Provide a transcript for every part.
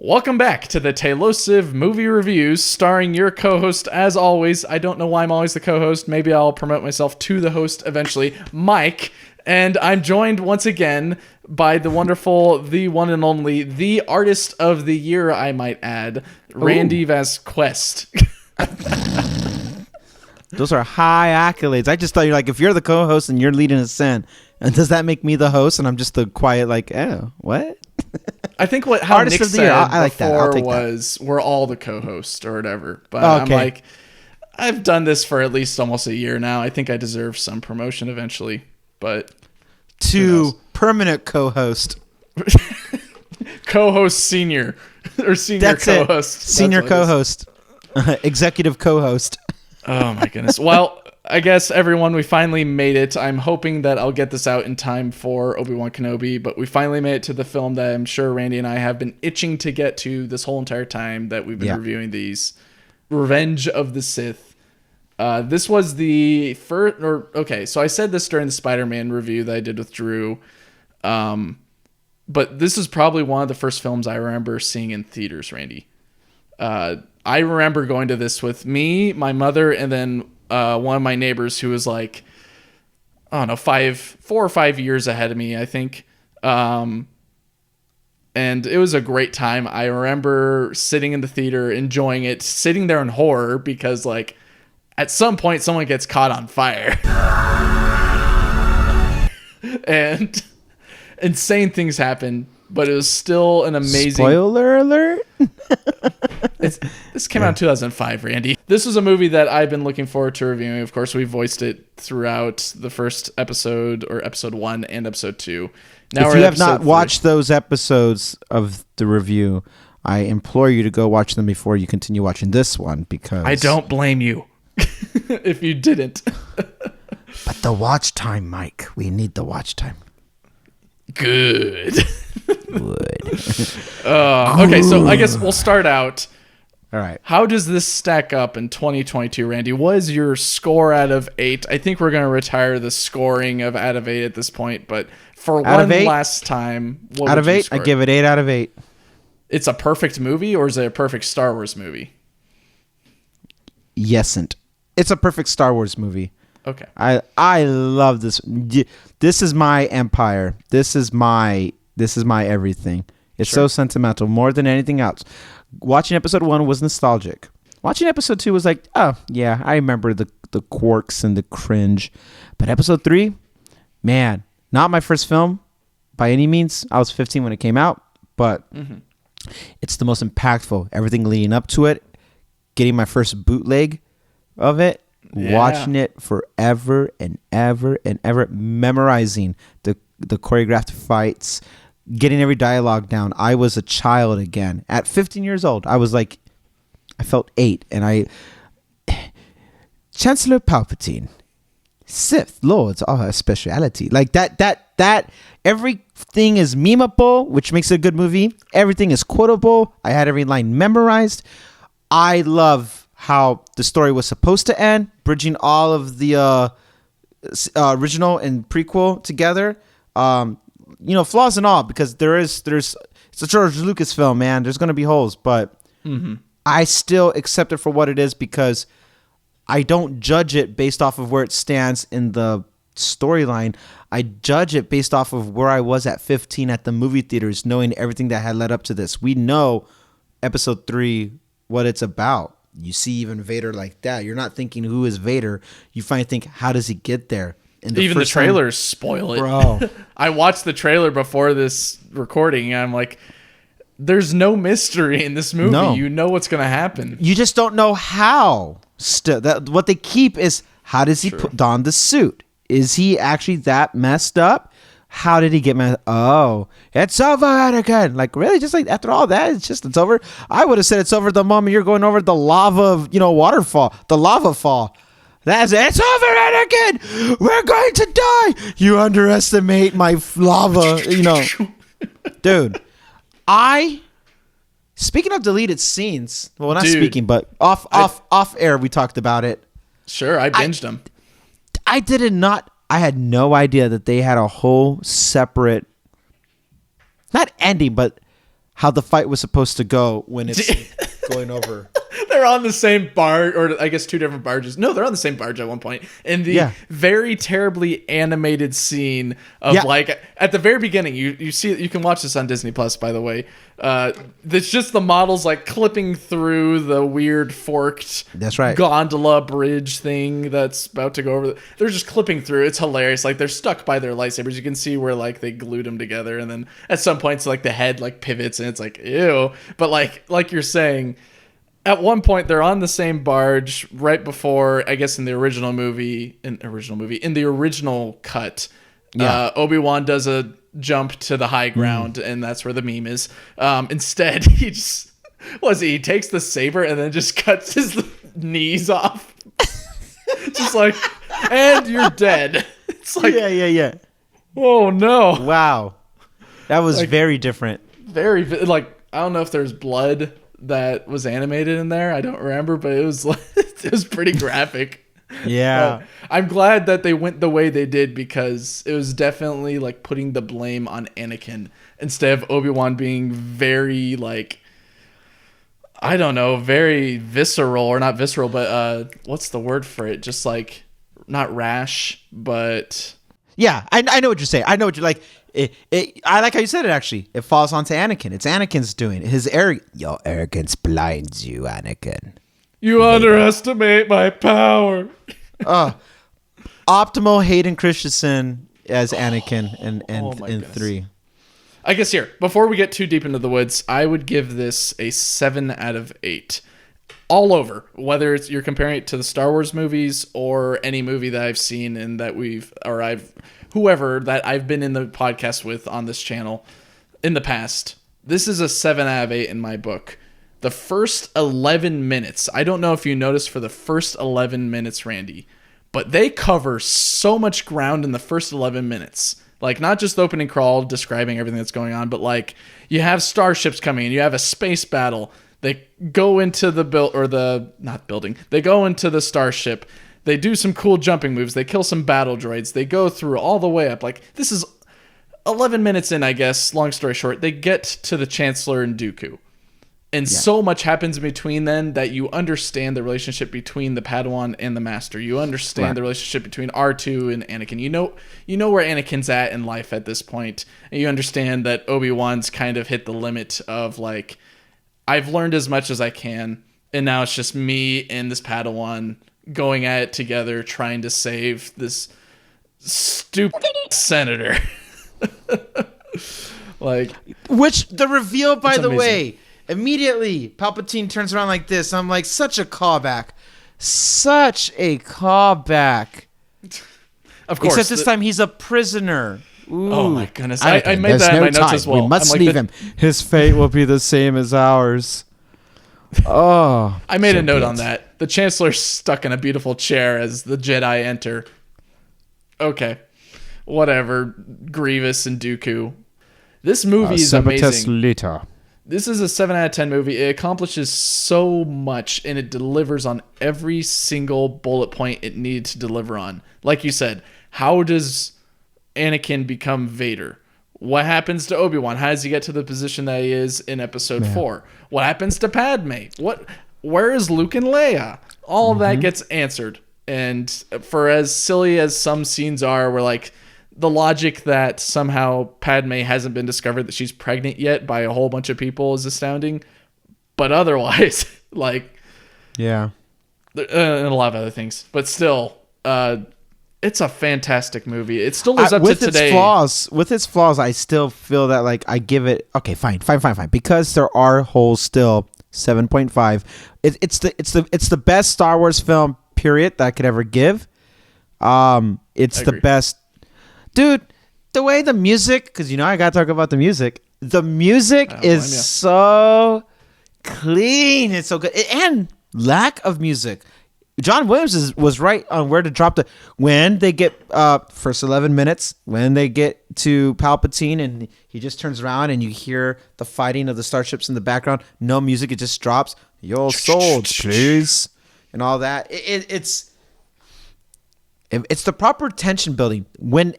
Welcome back to the Tailosive Movie Reviews, starring your co-host, as always. I don't know why I'm always the co-host. Maybe I'll promote myself to the host eventually, Mike. And I'm joined once again by the wonderful, the one and only, the artist of the year, I might add, Randy Vasquez. Those are high accolades. I just thought if you're the co-host and you're leading us in, and does that make me the host and I'm just the quiet what? I think how Artist Nick of the year. said I like that. I'll before take was we're all the co-host or whatever. But okay. I'm like, I've done this for at least almost a year now. I think I deserve some promotion eventually. But to permanent co-host. Co-host senior or senior That's co-host. It. Senior co-host. Executive co-host. Oh my goodness. Well, I guess everyone, we finally made it. I'm hoping that I'll get this out in time for Obi-Wan Kenobi, but we finally made it to the film that I'm sure Randy and I have been itching to get to this whole entire time that we've been reviewing these. Revenge of the Sith. This was the first, so I said this during the Spider-Man review that I did with Drew, but this is probably one of the first films I remember seeing in theaters, Randy. I remember going to this with me, my mother, and then one of my neighbors who was like, I don't know, 4 or 5 years ahead of me, I think. And it was a great time. I remember sitting in the theater, enjoying it, sitting there in horror because at some point someone gets caught on fire. And insane things happen, but it was still an amazing... Spoiler alert? This came out in 2005, Randy. This was a movie that I've been looking forward to reviewing. Of course, we voiced it throughout the first episode, or episode 1 and episode 2. Now if you have not watched those episodes of the review, I implore you to go watch them before you continue watching this one, because... I don't blame you if you didn't. But the watch time, Mike. We need the watch time. Good. Okay, so I guess we'll start out. All right. How does this stack up in 2022, Randy? What is your score out of 8? I think we're going to retire the scoring of out of 8 at this point, but for one last time, what out of 8, score? I give it 8 out of 8. It's a perfect movie, or is it a perfect Star Wars movie? Yesn't. It's a perfect Star Wars movie. Okay. I love this. This is my empire. This is my everything. It's so sentimental, more than anything else. Watching episode 1 was nostalgic. Watching episode 2 was like, oh yeah, I remember the quirks and the cringe. But episode 3, man, not my first film by any means. I was 15 when it came out, but it's the most impactful. Everything leading up to it, getting my first bootleg of it. Yeah. Watching it forever and ever and ever, memorizing the choreographed fights, getting every dialogue down. I was a child again. At 15 years old, I was like, I felt 8, and Chancellor Palpatine, Sith Lords are a speciality. Like that everything is memeable, which makes it a good movie. Everything is quotable. I had every line memorized. I love how the story was supposed to end, bridging all of the original and prequel together. Flaws and all, because it's a George Lucas film, man. There's going to be holes, but I still accept it for what it is, because I don't judge it based off of where it stands in the storyline. I judge it based off of where I was at 15 at the movie theaters, knowing everything that had led up to this. We know episode 3, what it's about. You see even Vader like that. You're not thinking, who is Vader? You finally think, how does he get there? Even the trailers spoil it. Bro. I watched the trailer before this recording, and I'm like, there's no mystery in this movie. No. You know what's going to happen. You just don't know how. What they keep is, how does he don the suit? Is he actually that messed up? How did he get messed? Oh, it's over, Anakin. Like, really? Just like after all that, it's over? I would have said it's over the moment you're going over the lava, waterfall, the lava fall. It's over, Anakin. We're going to die. You underestimate my lava, Dude, speaking of deleted scenes, well, not speaking, but off air, we talked about it. Sure, I binged them. I had no idea that they had a whole separate, not ending, but how the fight was supposed to go when it's going over. They're on the same barge, or I guess two different barges. No, they're on the same barge at one point. In the very terribly animated scene of like at the very beginning, you see, you can watch this on Disney Plus, by the way. It's just the models like clipping through the weird forked gondola bridge thing that's about to go over. They're just clipping through. It's hilarious. Like they're stuck by their lightsabers. You can see where like they glued them together, and then at some points like the head like pivots, and it's like ew. But like you're saying, at one point they're on the same barge right before, I guess in the original cut, Obi-Wan does a jump to the high ground, and that's where the meme is. Instead, he takes the saber and then just cuts his knees off. Just like, and you're dead. It's like, yeah. Oh no. Wow. That was like, very different. Very, like, I don't know if there's blood that was animated in there. I don't remember, but it was it was pretty graphic. Yeah. I'm glad that they went the way they did, because it was definitely like putting the blame on Anakin instead of Obi-Wan being very like, I don't know, very visceral, or not visceral, but what's the word for it? Just like not rash, but yeah, I know what you're saying. I know what you're like. I like how you said it. Actually, it falls onto Anakin. It's Anakin's doing it. Your arrogance blinds you, Anakin. You underestimate my power. Optimal Hayden Christensen as Anakin in 3. I guess here, before we get too deep into the woods, I would give this a 7 out of 8. All over, whether you're comparing it to the Star Wars movies or any movie that I've seen and that whoever that I've been in the podcast with on this channel in the past. This is a 7 out of 8 in my book. The first 11 minutes, I don't know if you noticed for the first 11 minutes, Randy, but they cover so much ground in the first 11 minutes. Like, not just the opening crawl describing everything that's going on, but like you have starships coming in, you have a space battle. They go into the they go into the starship. They do some cool jumping moves. They kill some battle droids. They go through all the way up. Like, this is 11 minutes in, I guess, long story short. They get to the Chancellor and Dooku. And so much happens in between then that you understand the relationship between the Padawan and the Master. You understand the relationship between R2 and Anakin. You know where Anakin's at in life at this point. And you understand that Obi-Wan's kind of hit the limit of, like, I've learned as much as I can, and now it's just me and this Padawan going at it together, trying to save this stupid senator. Like, which the reveal, by the way, immediately Palpatine turns around like this. I'm like, such a callback. Of course. Except this time he's a prisoner. Ooh. Oh my goodness. I made that in my notes as well. We must leave him. His fate will be the same as ours. Oh. I made a note on that. The Chancellor's stuck in a beautiful chair as the Jedi enter. Okay. Whatever. Grievous and Dooku. This movie is amazing. Later. This is a 7 out of 10 movie. It accomplishes so much, and it delivers on every single bullet point it needed to deliver on. Like you said, how does Anakin become Vader? What happens to Obi-Wan? How does he get to the position that he is in episode 4? What happens to Padme? Where is Luke and Leia? All of that gets answered. And for as silly as some scenes are, where like the logic that somehow Padme hasn't been discovered that she's pregnant yet by a whole bunch of people is astounding. But otherwise, like, and a lot of other things. But still, it's a fantastic movie. It still lives up to today. With its flaws, I still feel that, like, I give it fine, because there are holes still. 7.5. It's the best Star Wars film period that I could ever give. It's the best, dude. The way the music, because I gotta talk about the music. The music is so clean. It's so good, and lack of music. John Williams was right on where to drop when they get first 11 minutes, when they get to Palpatine and he just turns around and you hear the fighting of the starships in the background. No music, it just drops. Your soul, please, and all that. It's the proper tension building when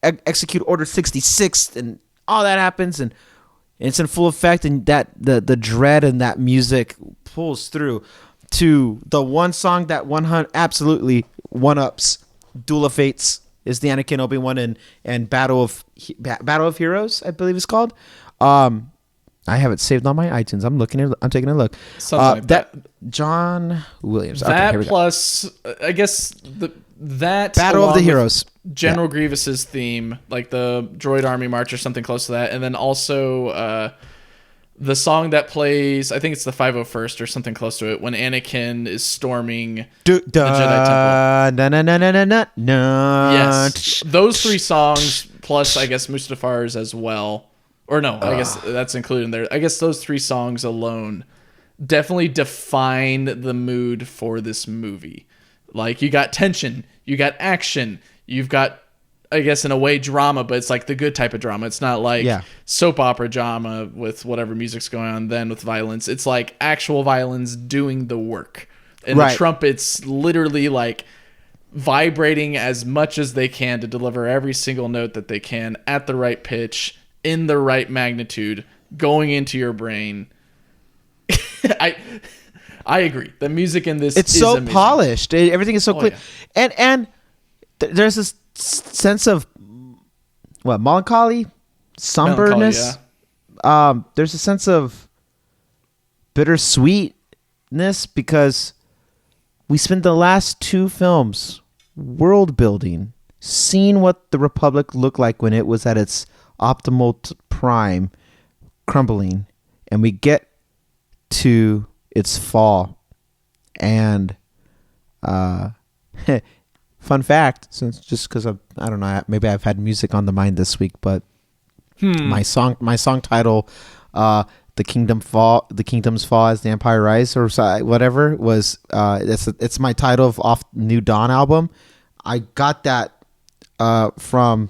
execute Order 66 and all that happens, and and it's in full effect, and that the dread and that music pulls through to the one song that 100 absolutely one ups Duel of Fates is the Anakin, Obi-Wan, and Battle of Heroes, I believe it's called. I have it saved on my iTunes. I'm taking a look. Something like that. John Williams. That okay, plus, I guess that Battle of the Heroes. General Grievous's theme, like the Droid Army March or something close to that, and then also the song that plays, I think it's the 501st or something close to it, when Anakin is storming the Jedi Temple. Yes, those three songs plus I guess Mustafar's as well. Or no, I guess that's included in there. I guess those three songs alone definitely define the mood for this movie. Like, you got tension, you got action, you've got, I guess in a way, drama, but it's like the good type of drama. It's not like soap opera drama with whatever music's going on then with violence. It's like actual violence doing the work. And the trumpets literally like vibrating as much as they can to deliver every single note that they can at the right pitch, in the right magnitude, going into your brain. I agree. The music in this is so amazing. Polished. Everything is so clear. Yeah. And there's this sense of melancholy, somberness. There's a sense of bittersweetness because we spent the last two films world building, seeing what the Republic looked like when it was at its optimal prime, crumbling, and we get to its fall. And fun fact, since just because I don't know, maybe I've had music on the mind this week, but my song title, the Kingdom's Fall as the Empire Rise or whatever, was it's my title of off New Dawn album. I got that from,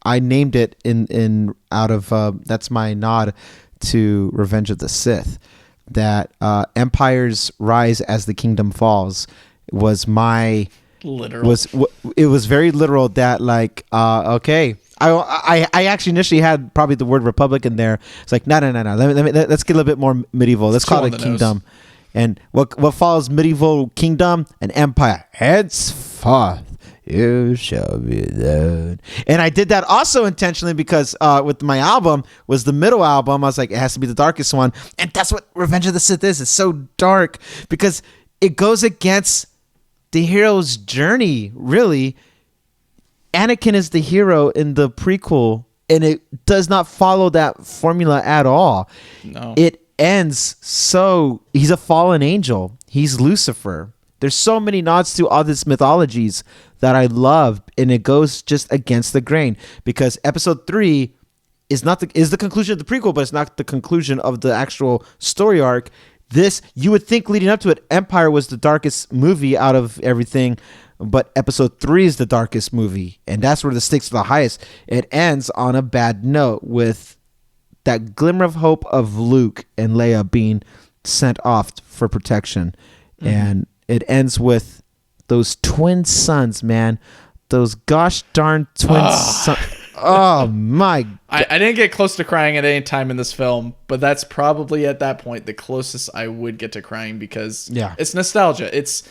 I named it in out of that's my nod to Revenge of the Sith. That Empire's Rise as the Kingdom Falls was my literal. It was very literal. That like okay. I actually initially had probably the word Republic in there. It's like no. Let's get a little bit more medieval. Let's call it a kingdom. And what follows medieval kingdom? An empire. Henceforth you shall be known. And I did that also intentionally because with my album was the middle album. I was like, it has to be the darkest one. And that's what Revenge of the Sith is. It's so dark because it goes against the hero's journey, really. Anakin is the hero in the prequel, and it does not follow that formula at all. No. It ends he's a fallen angel. He's Lucifer. There's so many nods to all these mythologies that I love, and it goes just against the grain because episode 3 is the conclusion of the prequel, but it's not the conclusion of the actual story arc. This, you would think leading up to it, Empire was the darkest movie out of everything, but episode 3 is the darkest movie, and that's where the stakes are the highest. It ends on a bad note with that glimmer of hope of Luke and Leia being sent off for protection. And it ends with those twin sons, man. Those gosh darn twin sons. Oh my God. I didn't get close to crying at any time in this film, but that's probably at that point the closest I would get to crying because it's nostalgia. It's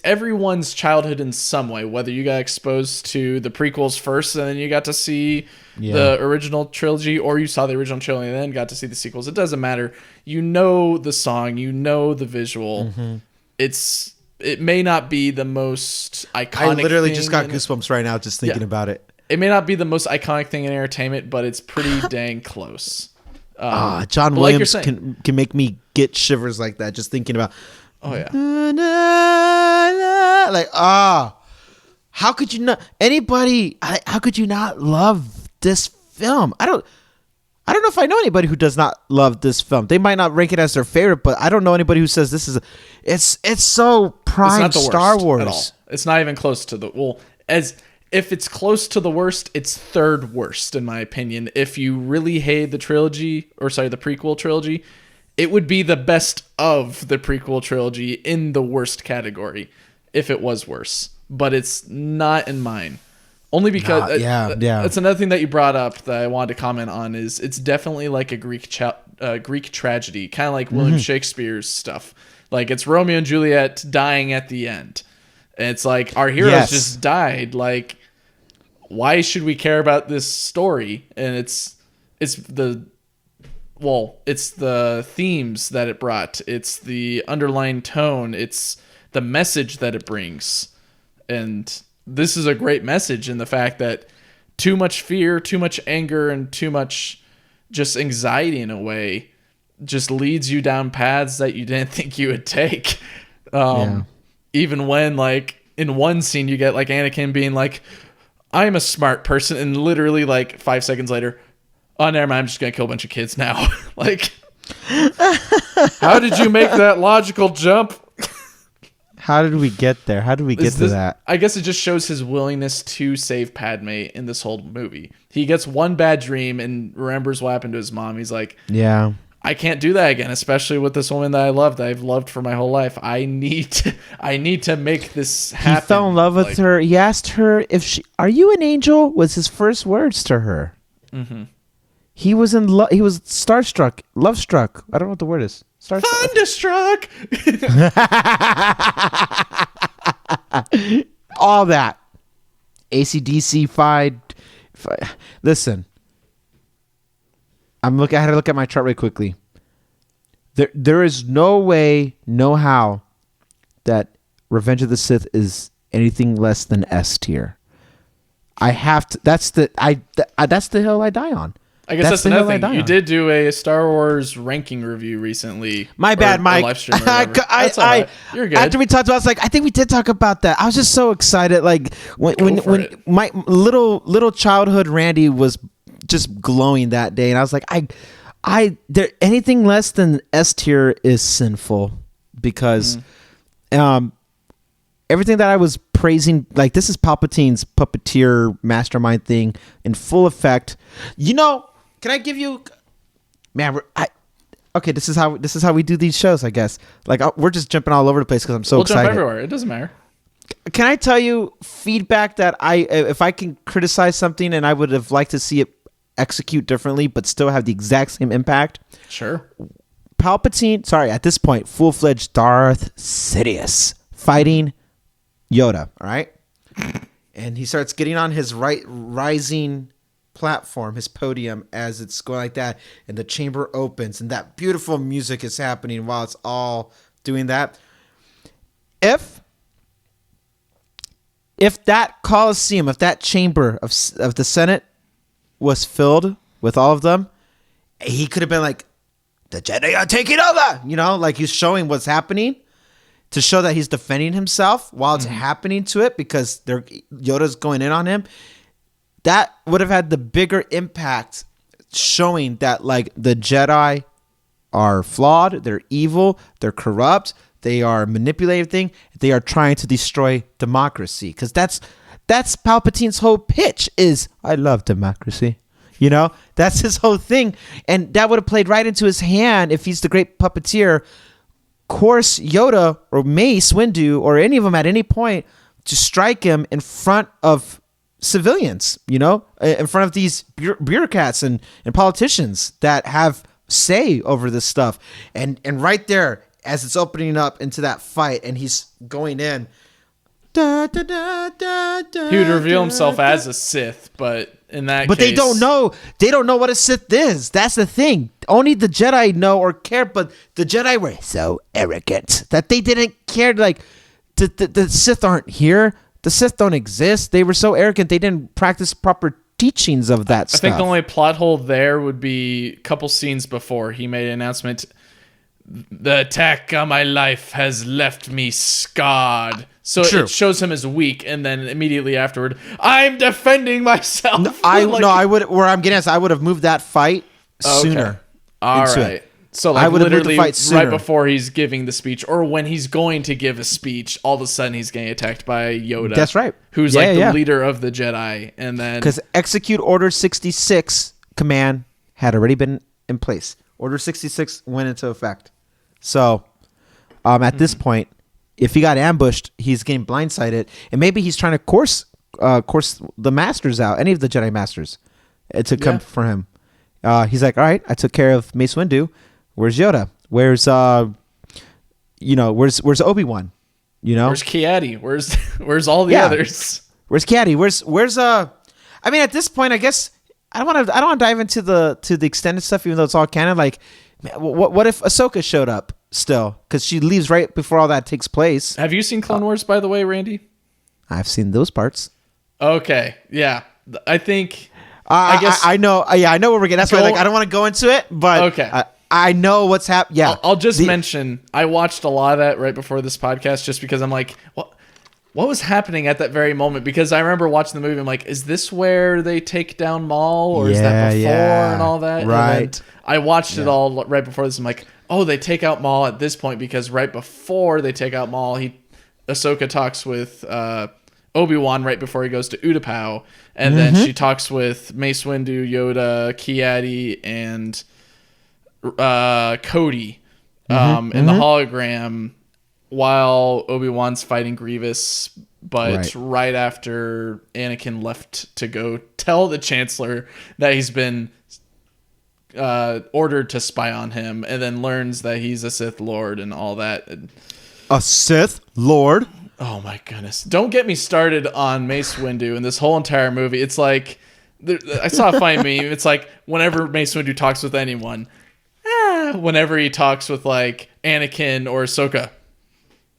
everyone's childhood in some way, whether you got exposed to the prequels first and then you got to see the original trilogy, or you saw the original trilogy and then got to see the sequels. It doesn't matter. You know the song, you know the visual. It may not be the most iconic. I literally just got goosebumps right now just thinking about it. It may not be the most iconic thing in entertainment, but it's pretty dang close. John Williams can make me get shivers like that just thinking about. Oh yeah. Like how could you not? How could you not love this film? I don't know if I know anybody who does not love this film. They might not rank it as their favorite, but I don't know anybody who says this is. It's so prime it's Star Wars at all. It's not even close to if it's close to the worst, it's third worst in my opinion. If you really hate the prequel trilogy, it would be the best of the prequel trilogy in the worst category if it was worse. But it's not in mine. Only because yeah. It's another thing that you brought up that I wanted to comment on is it's definitely like a Greek tragedy, kind of like William Shakespeare's stuff. Like it's Romeo and Juliet dying at the end, and it's like our heroes just died. Like, why should we care about this story? And it's the themes that it brought. It's the underlying tone. It's the message that it brings, and this is a great message in the fact that too much fear, too much anger, and too much just anxiety in a way just leads you down paths that you didn't think you would take. Even when, like, in one scene you get like Anakin being like, I'm a smart person, and literally like 5 seconds later, oh, never mind, I'm just gonna kill a bunch of kids now. Like, how did you make that logical jump? How did we get there? How did we get to that? I guess it just shows his willingness to save Padme in this whole movie. He gets one bad dream and remembers what happened to his mom. He's like, yeah, I can't do that again, especially with this woman that I've loved for my whole life. I need to make this happen. He fell in love with her. He asked her if are you an angel? Was his first words to her. Mm-hmm. He was in love. He was starstruck, love struck. I don't know what the word is. Thunderstruck. All that. AC/DC fied. Listen. I had to look at my chart really quickly. There is no way, no how that Revenge of the Sith is anything less than S tier. I have to. That's the hill I die on. I guess that's another thing. You did do a Star Wars ranking review recently. My bad, Mike. Live stream right. You're good. After we talked about it, I was like, I think we did talk about that. I was just so excited. Like when my little childhood Randy was just glowing that day, and I was like, anything less than S tier is sinful because everything that I was praising, like this is Palpatine's puppeteer mastermind thing in full effect. You know, can I give you, man? Okay, this is how we do these shows, I guess. Like we're just jumping all over the place because I'm so excited. We'll jump everywhere. It doesn't matter. Can I tell you feedback that if I can criticize something and I would have liked to see it execute differently, but still have the exact same impact? Sure. Palpatine, at this point, full-fledged Darth Sidious fighting Yoda, all right? And he starts getting on his rising platform, his podium, as it's going like that, and the chamber opens, and that beautiful music is happening while it's all doing that. If that Colosseum, if that chamber of the Senate was filled with all of them, he could have been like, the Jedi are taking over, you know, like he's showing what's happening to show that he's defending himself while it's happening to it because Yoda's going in on him. That would have had the bigger impact, showing that like the Jedi are flawed, they're evil, they're corrupt, they are manipulating, they are trying to destroy democracy. Because that's Palpatine's whole pitch is, I love democracy. You know, that's his whole thing. And that would have played right into his hand if he's the great puppeteer. Course Yoda or Mace Windu or any of them at any point to strike him in front of civilians, you know, in front of these bureaucrats and politicians that have say over this stuff. And right there, as it's opening up into that fight and he's going in, he would reveal himself as a Sith, but in that case, they don't know what a Sith is. That's the thing. Only the Jedi know or care, but the Jedi were so arrogant that they didn't care. Like the Sith aren't here. The Sith don't exist. They were so arrogant they didn't practice proper teachings of that stuff. I think the only plot hole there would be a couple scenes before he made an announcement. The attack on my life has left me scarred. So It shows him as weak, and then immediately afterward, I'm defending myself. I would. Where I'm getting at, I would have moved that fight sooner. All right. It. So like, I would literally right before he's giving the speech, or when he's going to give a speech, all of a sudden he's getting attacked by Yoda. That's right. Who's the leader of the Jedi, and then because Execute Order 66 command had already been in place. Order 66 went into effect. So, at this point, if he got ambushed, he's getting blindsided, and maybe he's trying to course course the masters out, any of the Jedi masters, to come for him. He's like, all right, I took care of Mace Windu. Where's Yoda? Where's where's Obi-Wan? Where's Ki-Adi? Where's all the others? Where's Ki-Adi? Where's I mean, at this point, I guess I don't want to dive into the extended stuff, even though it's all canon. Like, what if Ahsoka showed up still? Because she leaves right before all that takes place. Have you seen Clone Wars, by the way, Randy? I've seen those parts. Okay, yeah, I think. I guess I know. Yeah, I know where we're getting. That's why I don't want to go into it, but okay. I know what's happening. Yeah, I'll just mention I watched a lot of that right before this podcast, just because I'm like, what was happening at that very moment? Because I remember watching the movie. I'm like, is this where they take down Maul, or is that before and all that? Right. And then I watched it all right before this. I'm like, oh, they take out Maul at this point, because right before they take out Maul, Ahsoka talks with Obi-Wan right before he goes to Utapau, and then she talks with Mace Windu, Yoda, Ki-Adi, and Cody in the hologram while Obi-Wan's fighting Grievous, but right after Anakin left to go tell the Chancellor that he's been ordered to spy on him, and then learns that he's a Sith Lord and all that. A Sith Lord? Oh my goodness. Don't get me started on Mace Windu and this whole entire movie. It's like, I saw a funny meme. It's like, whenever Mace Windu talks with anyone, whenever he talks with like Anakin or Ahsoka,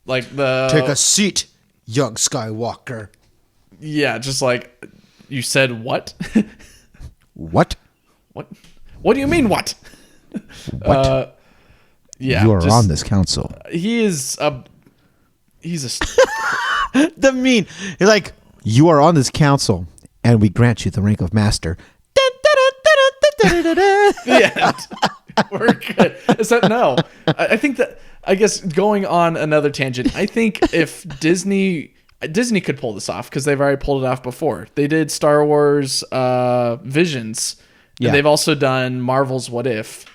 like take a seat, young Skywalker. Yeah, just like, you said what? What? What do you mean what? What? Yeah, you are on this council. He's a the mean. You're like, you are on this council, and we grant you the rank of master. Yeah, we're good. Except no, I think that, I guess, going on another tangent, I think if Disney could pull this off, because they've already pulled it off before. They did Star Wars Visions, and they've also done Marvel's What If.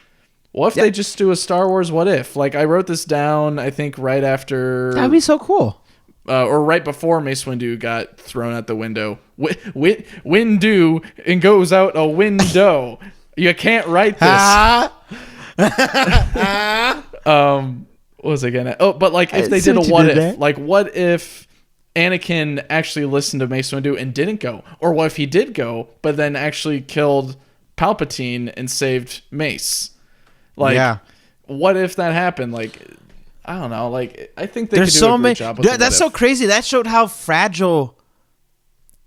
What if they just do a Star Wars What If? Like, I wrote this down, I think, right after... That'd be so cool. Or right before Mace Windu got thrown out the window. Windu, and goes out a window. You can't write this. What was I gonna... Oh, but like, if they did a What If, like, what if Anakin actually listened to Mace Windu and didn't go? Or what if he did go, but then actually killed Palpatine and saved Mace? Like, what if that happened? Like, I don't know. Like, I think they could do a great job with That's so crazy. That showed how fragile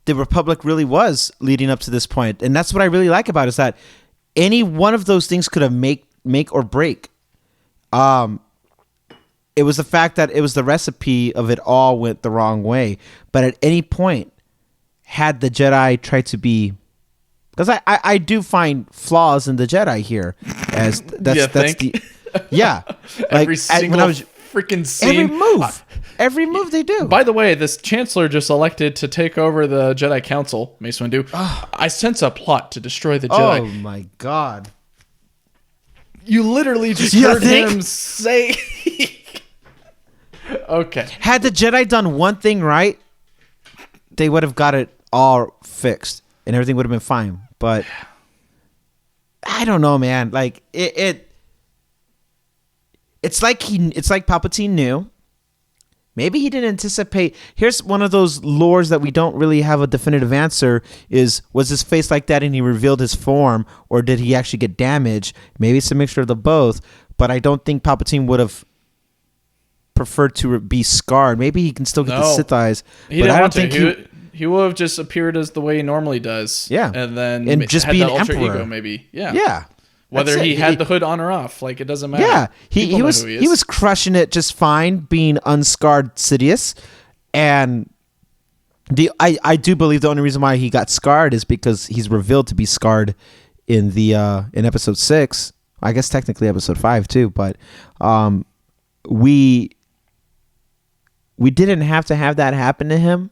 the Republic really was leading up to this point. And that's what I really like about it, is that any one of those things could have make or break. It was the fact that it was the recipe of it all went the wrong way. But at any point, had the Jedi tried to be... Because I do find flaws in the Jedi here, as that's the like, every single freaking scene, every move they do. By the way, this Chancellor just elected to take over the Jedi Council, Mace Windu. I sense a plot to destroy the Jedi. Oh my god! You literally just heard him say. Okay. Had the Jedi done one thing right, they would have got it all fixed. And everything would have been fine, but I don't know, man. Like it's like Palpatine knew. Maybe he didn't anticipate. Here's one of those lores that we don't really have a definitive answer: was his face like that and he revealed his form, or did he actually get damaged? Maybe it's a mixture of the both. But I don't think Palpatine would have preferred to be scarred. Maybe he can still get the Sith eyes. He didn't want to. He would have just appeared as the way he normally does. Yeah. And then just had be that an ultra emperor. Ego, maybe. Yeah. Yeah. Whether he had the hood on or off, like, it doesn't matter. Yeah. He was crushing it just fine, being unscarred Sidious. And I do believe the only reason why he got scarred is because he's revealed to be scarred in the in episode 6. I guess technically episode 5 too, but we didn't have to have that happen to him.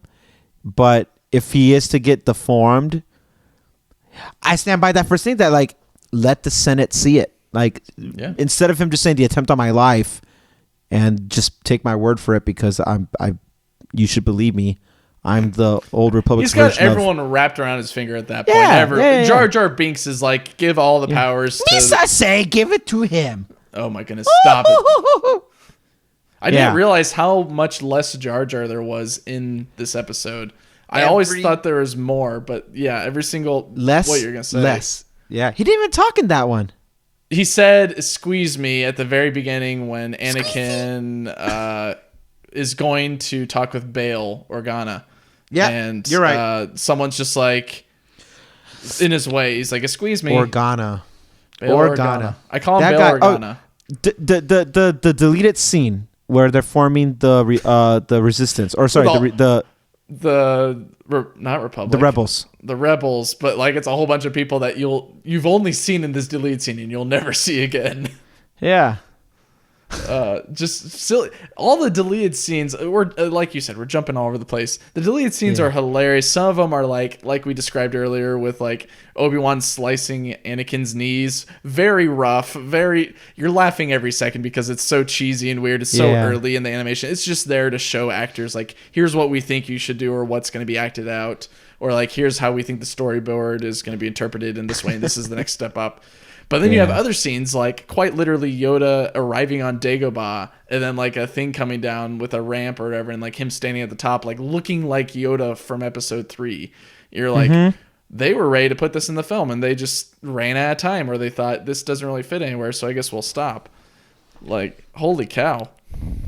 But if he is to get deformed, I stand by that first thing, that like, let the Senate see it. Like, instead of him just saying the attempt on my life and just take my word for it because you should believe me. I'm the old Republic's He's got version of- everyone wrapped around his finger at that point. Yeah. Jar Jar Binks is like, give all the powers to... Lisa say, give it to him. Oh my goodness, stop it. I Yeah. didn't realize how much less Jar Jar there was in this episode. I always thought there was more, but yeah, every single... Less. What you're going to say. Less. Yeah. He didn't even talk in that one. He said, squeeze me at the very beginning when Anakin is going to talk with Bail Organa. Yeah, and you're right. Someone's just like in his way. He's like, squeeze me. Organa. Bail Organa. I call him That Bail guy- Organa. The deleted scene where they're forming the resistance, or sorry, Not Republic. the rebels. The rebels, but like it's a whole bunch of people that you've only seen in this deleted scene and you'll never see again. Yeah. Just silly. All the deleted scenes, we're like you said, we're jumping all over the place. The deleted scenes are hilarious. Some of them are like we described earlier with like Obi-Wan slicing Anakin's knees. Very rough. You're laughing every second because it's so cheesy and weird. It's so early in the animation. It's just there to show actors like, here's what we think you should do or what's going to be acted out, or like here's how we think the storyboard is going to be interpreted in this way and this is the next step up. But then you have other scenes like quite literally Yoda arriving on Dagobah and then like a thing coming down with a ramp or whatever and like him standing at the top like looking like Yoda from episode 3. You're like, they were ready to put this in the film and they just ran out of time, or they thought this doesn't really fit anywhere, so I guess we'll stop. Like, holy cow.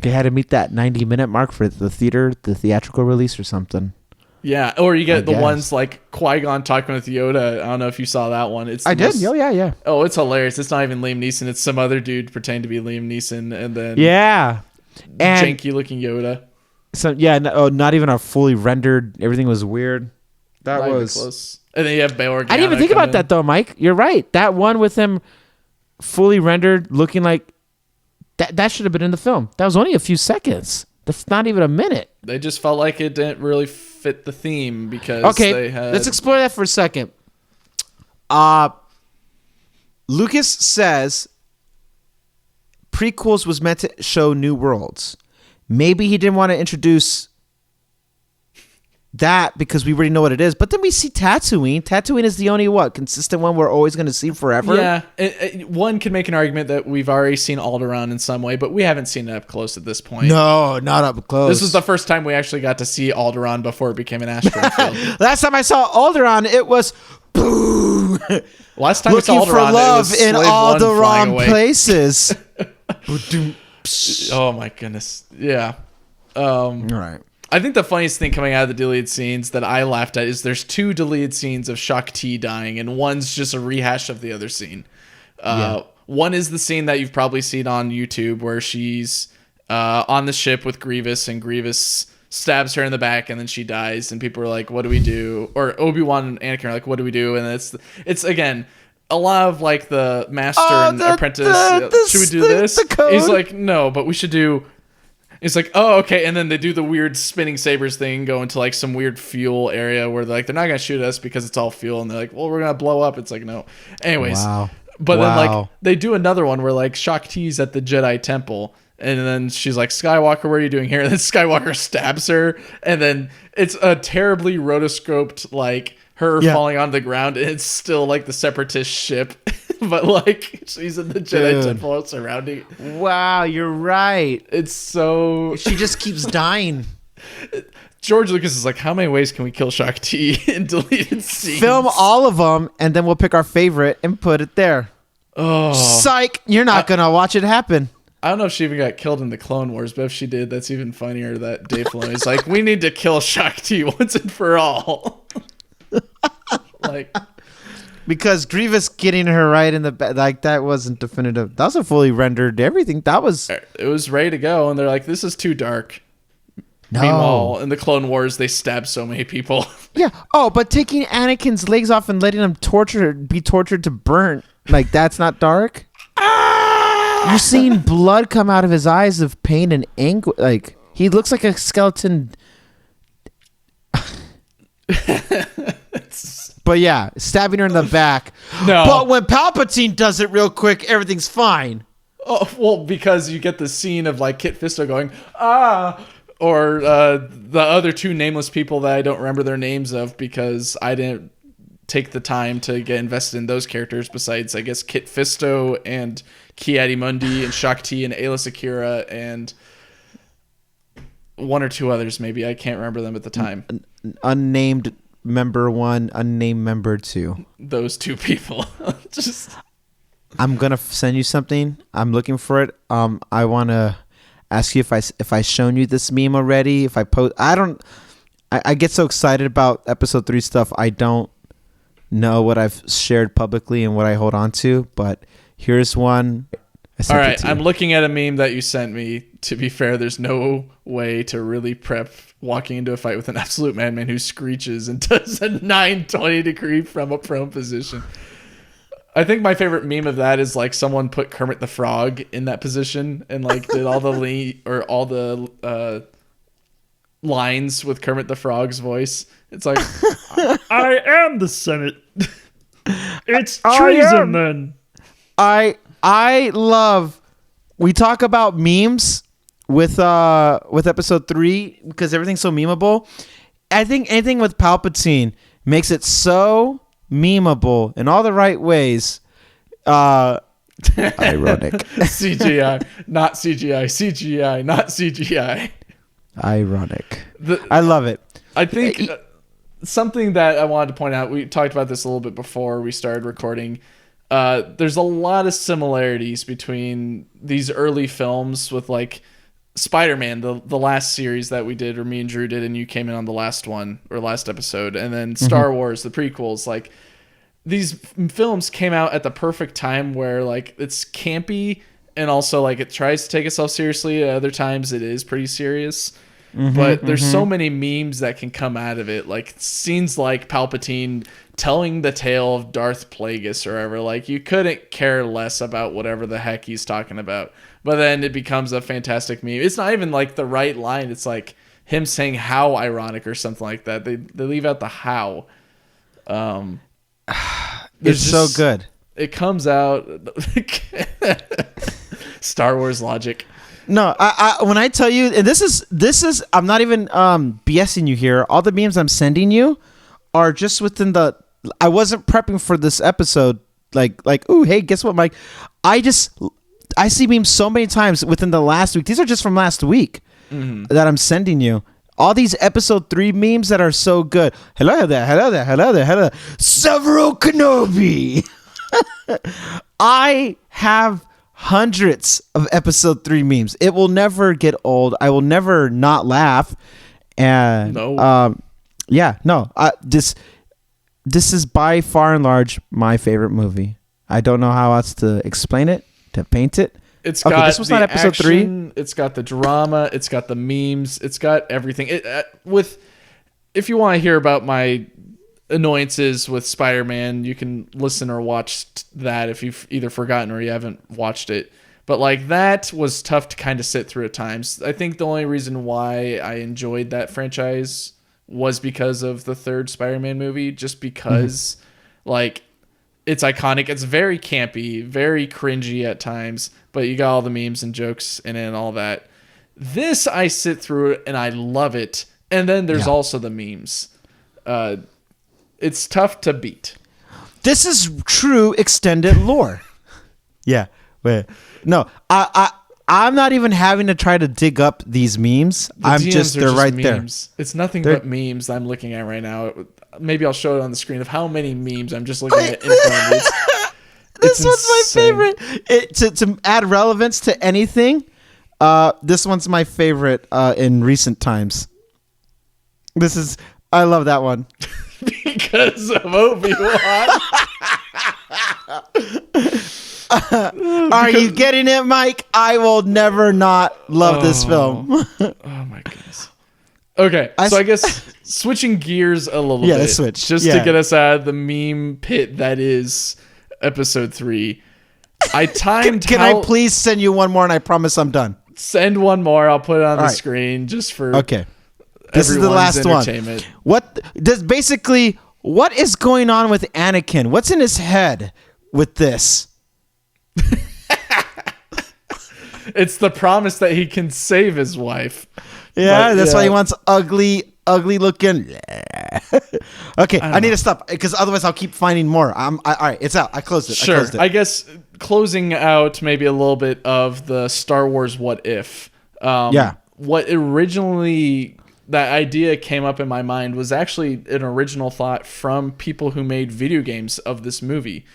They had to meet that 90-minute mark for the theatrical release or something. Yeah, or you get the ones like Qui-Gon talking with Yoda. I don't know if you saw that one. I did. Oh, yeah. Oh, it's hilarious. It's not even Liam Neeson. It's some other dude pretending to be Liam Neeson, and then and janky looking Yoda. So not even a fully rendered. Everything was weird. That Not was even close. And then you have Bail Organa. I didn't even think about that though, Mike. You're right. That one with him fully rendered, looking like that should have been in the film. That was only a few seconds. That's not even a minute. They just felt like it didn't really fit the theme because they had... Let's explore that for a second. Lucas says prequels was meant to show new worlds. Maybe he didn't want to introduce that because we already know what it is. But then we see Tatooine. Tatooine is the only consistent one we're always going to see forever. Yeah, one can make an argument that we've already seen Alderaan in some way, but we haven't seen it up close at this point. No, not up close. This was the first time we actually got to see Alderaan before it became an asteroid field. Last time I saw Alderaan, it was boo. Last time looking I saw Alderaan, for love in all the wrong away. places. Oh my goodness. Yeah. All right. I think the funniest thing coming out of the deleted scenes that I laughed at is there's 2 deleted scenes of Shakti dying, and one's just a rehash of the other scene. One is the scene that you've probably seen on YouTube where she's on the ship with Grievous, and Grievous stabs her in the back, and then she dies, and people are like, what do we do? Or Obi-Wan and Anakin are like, what do we do? And it's again... a lot of like the master and apprentice. Should we do this? He's like, no, but we should do. It's like, oh, okay. And then they do the weird spinning sabers thing, go into like some weird fuel area where they're like, they're not going to shoot us because it's all fuel. And they're like, well, we're going to blow up. It's like, no. Anyways. Wow. But then like they do another one where like Shakti's at the Jedi temple. And then she's like, Skywalker, what are you doing here? And then Skywalker stabs her. And then it's a terribly rotoscoped like her falling on the ground. And it's still like the Separatist ship. But like she's in the Jedi temple surrounding. Wow, you're right. It's so she just keeps dying. George Lucas is like, how many ways can we kill Shakti in deleted scenes? Film all of them, and then we'll pick our favorite and put it there. Oh, psych! You're not gonna watch it happen. I don't know if she even got killed in the Clone Wars, but if she did, that's even funnier. That Dave Filoni's like, we need to kill Shakti once and for all. Like. Because Grievous getting her right in the back, like that wasn't definitive. That was a fully rendered everything. That was... It was ready to go, and they're like, this is too dark. No. Meanwhile, in the Clone Wars, they stabbed so many people. Yeah. Oh, but taking Anakin's legs off and letting him be tortured to burn, like that's not dark? You're seeing blood come out of his eyes of pain and anguish. Like, he looks like a skeleton... But yeah, stabbing her in the back. No. But when Palpatine does it real quick, everything's fine. Oh, well, because you get the scene of like Kit Fisto going, or the other two nameless people that I don't remember their names of because I didn't take the time to get invested in those characters. Besides, I guess Kit Fisto and Ki-Adi-Mundi and Shakti and Ayla Secura and one or two others. Maybe I can't remember them at the time. Unnamed member 1, unnamed member 2. Those two people. I'm gonna send you something. I'm looking for it. I want to ask you if I shown you this meme already. If I post, I get so excited about episode 3 stuff. I don't know what I've shared publicly and what I hold on to. But here's one. All right, I'm looking at a meme that you sent me. To be fair, there's no way to really prep walking into a fight with an absolute madman who screeches and does a 920 degree from a prone position. I think my favorite meme of that is like someone put Kermit the Frog in that position and like did all the lines with Kermit the Frog's voice. It's like, I am the Senate. It's treason, then. I love. We talk about memes with episode 3 because everything's so memeable. I think anything with Palpatine makes it so memeable in all the right ways. Ironic. CGI, not CGI. CGI, not CGI. Ironic. I love it. I think something that I wanted to point out, we talked about this a little bit before we started recording. There's a lot of similarities between these early films with like Spider-Man, the last series that we did, or me and Drew did, and you came in on the last one or last episode, and then Star Wars, the prequels. Like these films came out at the perfect time where like it's campy and also like it tries to take itself seriously. At other times it is pretty serious. But there's so many memes that can come out of it, like scenes like Palpatine telling the tale of Darth Plagueis or whatever. Like you couldn't care less about whatever the heck he's talking about, but then it becomes a fantastic meme. It's not even like the right line. It's like him saying how ironic or something like that. They leave out the how. It's so good. It comes out Star Wars logic. No, I when I tell you, and this is I'm not even BSing you here. All the memes I'm sending you are just within the. I wasn't prepping for this episode. Like, ooh, hey, guess what, Mike? I see memes so many times within the last week. These are just from last week that I'm sending you. All these episode 3 memes that are so good. Hello there, hello there, hello there, hello. Several Kenobi. I have hundreds of episode 3 memes. It will never get old. I will never not laugh. And this is by far and large my favorite movie. I don't know how else to explain it, to paint it. It's got this was not episode action, 3. It's got the drama. It's got the memes. It's got everything. If you want to hear about my annoyances with Spider-Man, you can listen or watch that if you've either forgotten or you haven't watched it. But like that was tough to kind of sit through at times. I think the only reason why I enjoyed that franchise was because of the third Spider-Man movie, just because like it's iconic. It's very campy, very cringy at times, but you got all the memes and jokes in it and all that. This I sit through it and I love it. And then there's also the memes. It's tough to beat. This is true extended lore. Yeah. Wait. No, I'm not even having to try to dig up these memes. They're right memes. There. It's nothing but memes I'm looking at right now. Maybe I'll show it on the screen of how many memes I'm just looking at in front of me. This one's my favorite. To add relevance to anything, this one's my favorite in recent times. I love that one. Because of Obi-Wan. Are you getting it, Mike? I will never not love this film. Oh my goodness. Okay, so I guess switching gears a little bit. Let's switch. Just to get us out of the meme pit that is episode 3. I timed Can I please send you one more and I promise I'm done? Send one more. I'll put it on the screen just for This is the last one. What is going on with Anakin? What's in his head with this? It's the promise that he can save his wife. Yeah, But, that's why he wants ugly looking. Okay, I need know. to stop because otherwise I'll keep finding more. All right, it's out. I closed it. Sure. I guess closing out maybe a little bit of the Star Wars what if. What originally that idea came up in my mind was actually an original thought from people who made video games of this movie.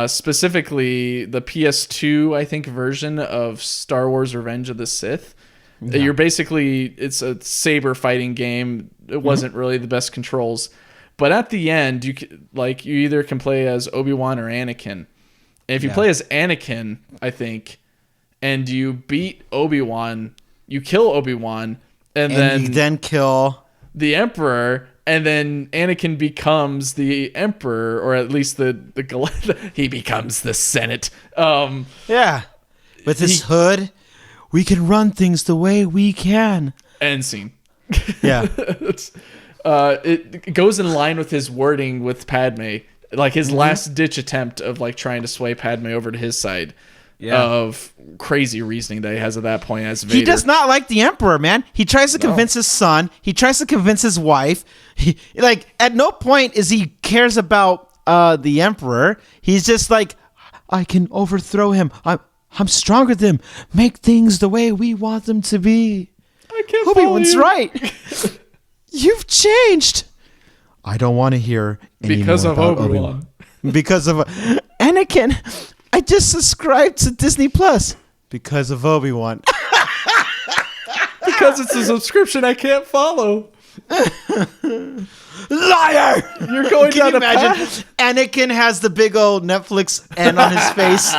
Specifically the PS2, I think, version of Star Wars Revenge of the Sith. You're basically, it's a saber fighting game. It wasn't really the best controls, but at the end, you either can play as Obi-Wan or Anakin. And if you play as Anakin, I think, and you beat Obi-Wan, you kill Obi-Wan, and then you then kill the Emperor, and then Anakin becomes the Emperor, or at least he becomes the Senate. With his hood. We can run things the way we can. End scene. Yeah. It goes in line with his wording with Padme, like his last ditch attempt of like trying to sway Padme over to his side. Of crazy reasoning that he has at that point as Vader. He does not like the Emperor, man. He tries to convince his son. He tries to convince his wife. At no point is he cares about the Emperor. He's just like, I can overthrow him. I'm stronger than him. Make things the way we want them to be. I can't Obi-Wan's right. You've changed. I don't want to hear any because more of about Obi-Wan. Because of Anakin. I just subscribed to Disney Plus because of Obi-Wan. Because it's a subscription I can't follow. Liar! You're going down a path. Anakin has the big old Netflix N on his face.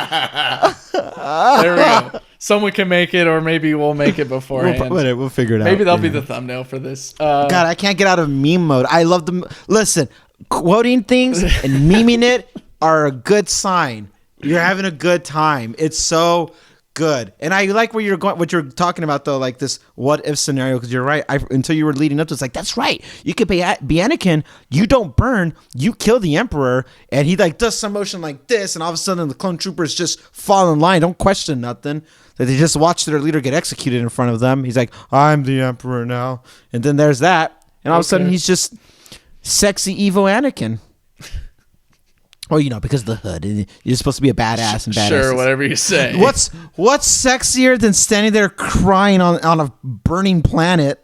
There we go. Someone can make it, or maybe we'll make it beforehand. We'll figure it out. Maybe that'll be the thumbnail for this. God, I can't get out of meme mode. I love them. Listen, quoting things and memeing it are a good sign. You're having a good time. It's so good. And I like where you're going, what you're talking about though, like this what if scenario, because you're right. Until you were leading up to it's like, that's right. You could be Anakin, you don't burn, you kill the Emperor, and he like does some motion like this, and all of a sudden the clone troopers just fall in line, don't question nothing. That they just watch their leader get executed in front of them. He's like, I'm the Emperor now. And then there's that. And all of a sudden he's just sexy Evo Anakin. Well, because of the hood. You're supposed to be a badass and badass. Sure, whatever you say. What's sexier than standing there crying on a burning planet?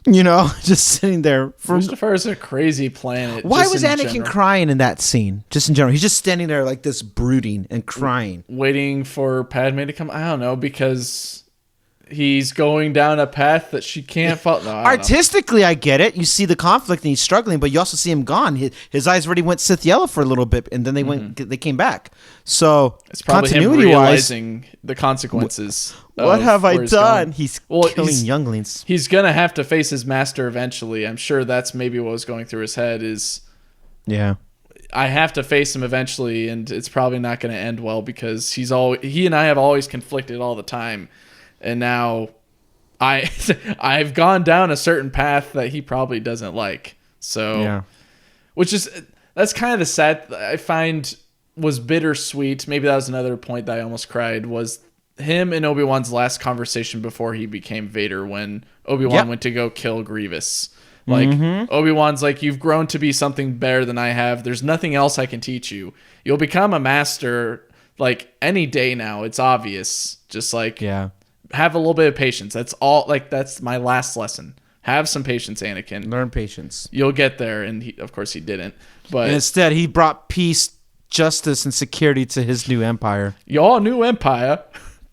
Just sitting there. Mustafar's a crazy planet. Why was Anakin crying in that scene? Just in general. He's just standing there like this brooding and crying. Waiting for Padme to come? I don't know, because he's going down a path that she can't follow. No, artistically, I get it. You see the conflict and he's struggling, but you also see him gone. His eyes already went Sith yellow for a little bit, and then they came back. So it's probably him realizing the consequences. What have I done? He's killing younglings. He's gonna have to face his master eventually. I'm sure that's maybe what was going through his head. I have to face him eventually, and it's probably not going to end well because he and I have always conflicted all the time. And now I've gone down a certain path that he probably doesn't like. So, that's kind of the sad I find was bittersweet. Maybe that was another point that I almost cried, was him and Obi-Wan's last conversation before he became Vader, when Obi-Wan went to go kill Grievous. Like, Obi-Wan's like, you've grown to be something better than I have. There's nothing else I can teach you. You'll become a master like any day now. It's obvious. Just like, have a little bit of patience. That's all. Like, that's my last lesson. Have some patience, Anakin. Learn patience. You'll get there. And of course he didn't. But and instead, he brought peace, justice, and security to his new empire. Your new empire.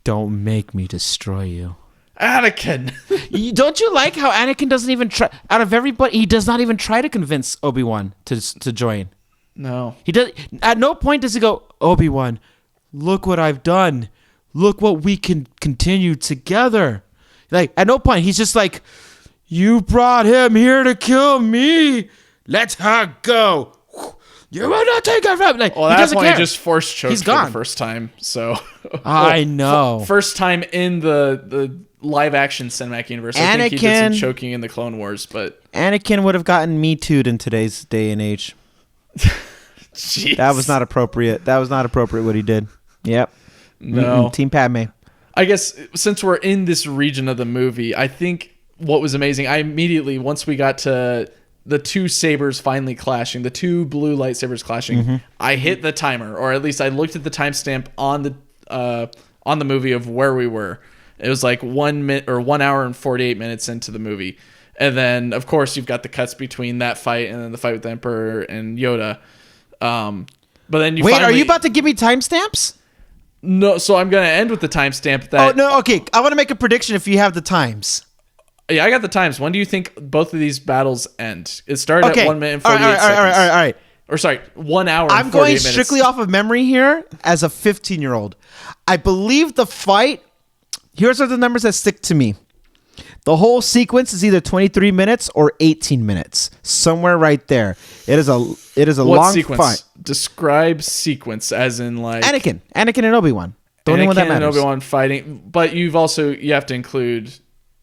Don't make me destroy you. Anakin. Don't you like how Anakin doesn't even try? Out of everybody, he does not even try to convince Obi-Wan to join. No. He does. At no point does he go, Obi-Wan, look what I've done. Look what we can continue together. Like, at no point, he's just like, you brought him here to kill me. Let her go. You will not take her from. Like, well, at that point, he just force choked for the first time. So I know. First time in the live action cinematic universe. I think he did some choking in the Clone Wars, but Anakin would have gotten Me Too'd in today's day and age. Jeez. That was not appropriate. What he did. Yep. No. Team Padme. I guess since we're in this region of the movie, I think what was amazing, I immediately, once we got to the two sabers finally clashing, the two blue lightsabers clashing, I hit the timer, or at least I looked at the timestamp on the movie of where we were. It was like 1 minute or 1 hour and 48 minutes into the movie. And then, of course, you've got the cuts between that fight and then the fight with the Emperor and Yoda. But then you Wait, are you about to give me timestamps? No, so I'm going to end with the timestamp that... Oh, no, okay. I want to make a prediction if you have the times. Yeah, I got the times. When do you think both of these battles end? It started at 1 minute and 48 seconds. All right. Or sorry, 1 hour and 48 minutes. I'm going strictly off of memory here as a 15-year-old. I believe the fight... Here's are the numbers that stick to me. The whole sequence is either 23 minutes or 18 minutes. Somewhere right there. It is a long sequence? fight. Describe sequence as in like... Anakin and Obi-Wan. The only one that matters. Anakin and Obi-Wan fighting. But you have to include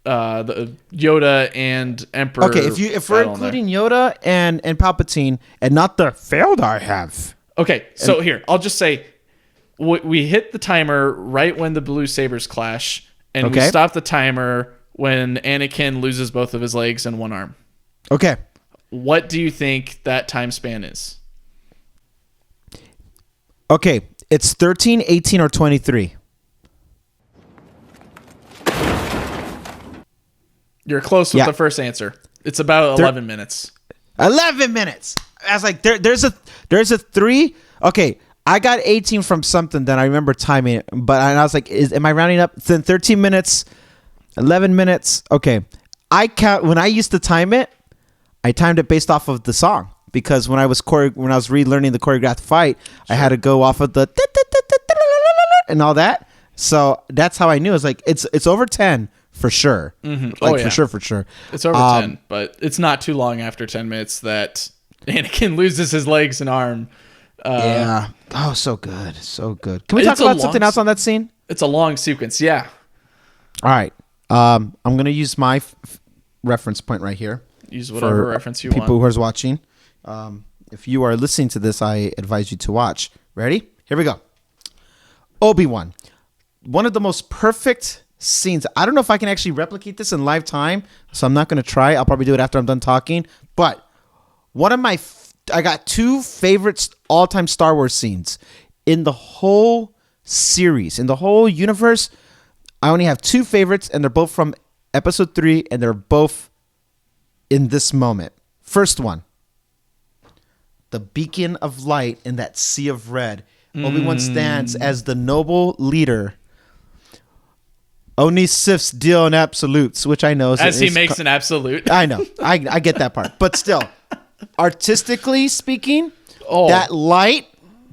the Yoda and Emperor. Okay, if we're including Yoda and Palpatine and not the failed I have. Okay, so here, I'll just say we hit the timer right when the blue sabers clash, and we stop the timer when Anakin loses both of his legs and one arm. Okay. What do you think that time span is? Okay, it's 13, 18, or 23. You're close with the first answer. It's about 11 minutes. 11 minutes. I was like, there's a 3. Okay, I got 18 from something that I remember timing it, but I was like, am I rounding up? Then 13 minutes, 11 minutes. Okay, when I used to time it, I timed it based off of the song because when I was relearning the choreographed fight, I had to go off of the and all that. So that's how I knew. It's like it's over 10 for sure. Mm-hmm. For sure. It's over 10, but it's not too long after 10 minutes that Anakin loses his legs and arm. Yeah. Oh, so good. So good. Can we talk about something else on that scene? It's a long sequence. Yeah. All right. I'm going to use my reference point right here. Use whatever reference you want. People who are watching. If you are listening to this, I advise you to watch. Ready? Here we go. Obi-Wan. One of the most perfect scenes. I don't know if I can actually replicate this in live time, so I'm not going to try. I'll probably do it after I'm done talking. But one of my... I got 2 favorite all-time Star Wars scenes in the whole series, in the whole universe. I only have 2 favorites, and they're both from Episode 3, and they're both in this moment. First one, the beacon of light in that sea of red. Obi-Wan stands as the noble leader. Only Siths deal in absolutes, which I know. As he makes an absolute. I know. I get that part. But still... Artistically speaking, that light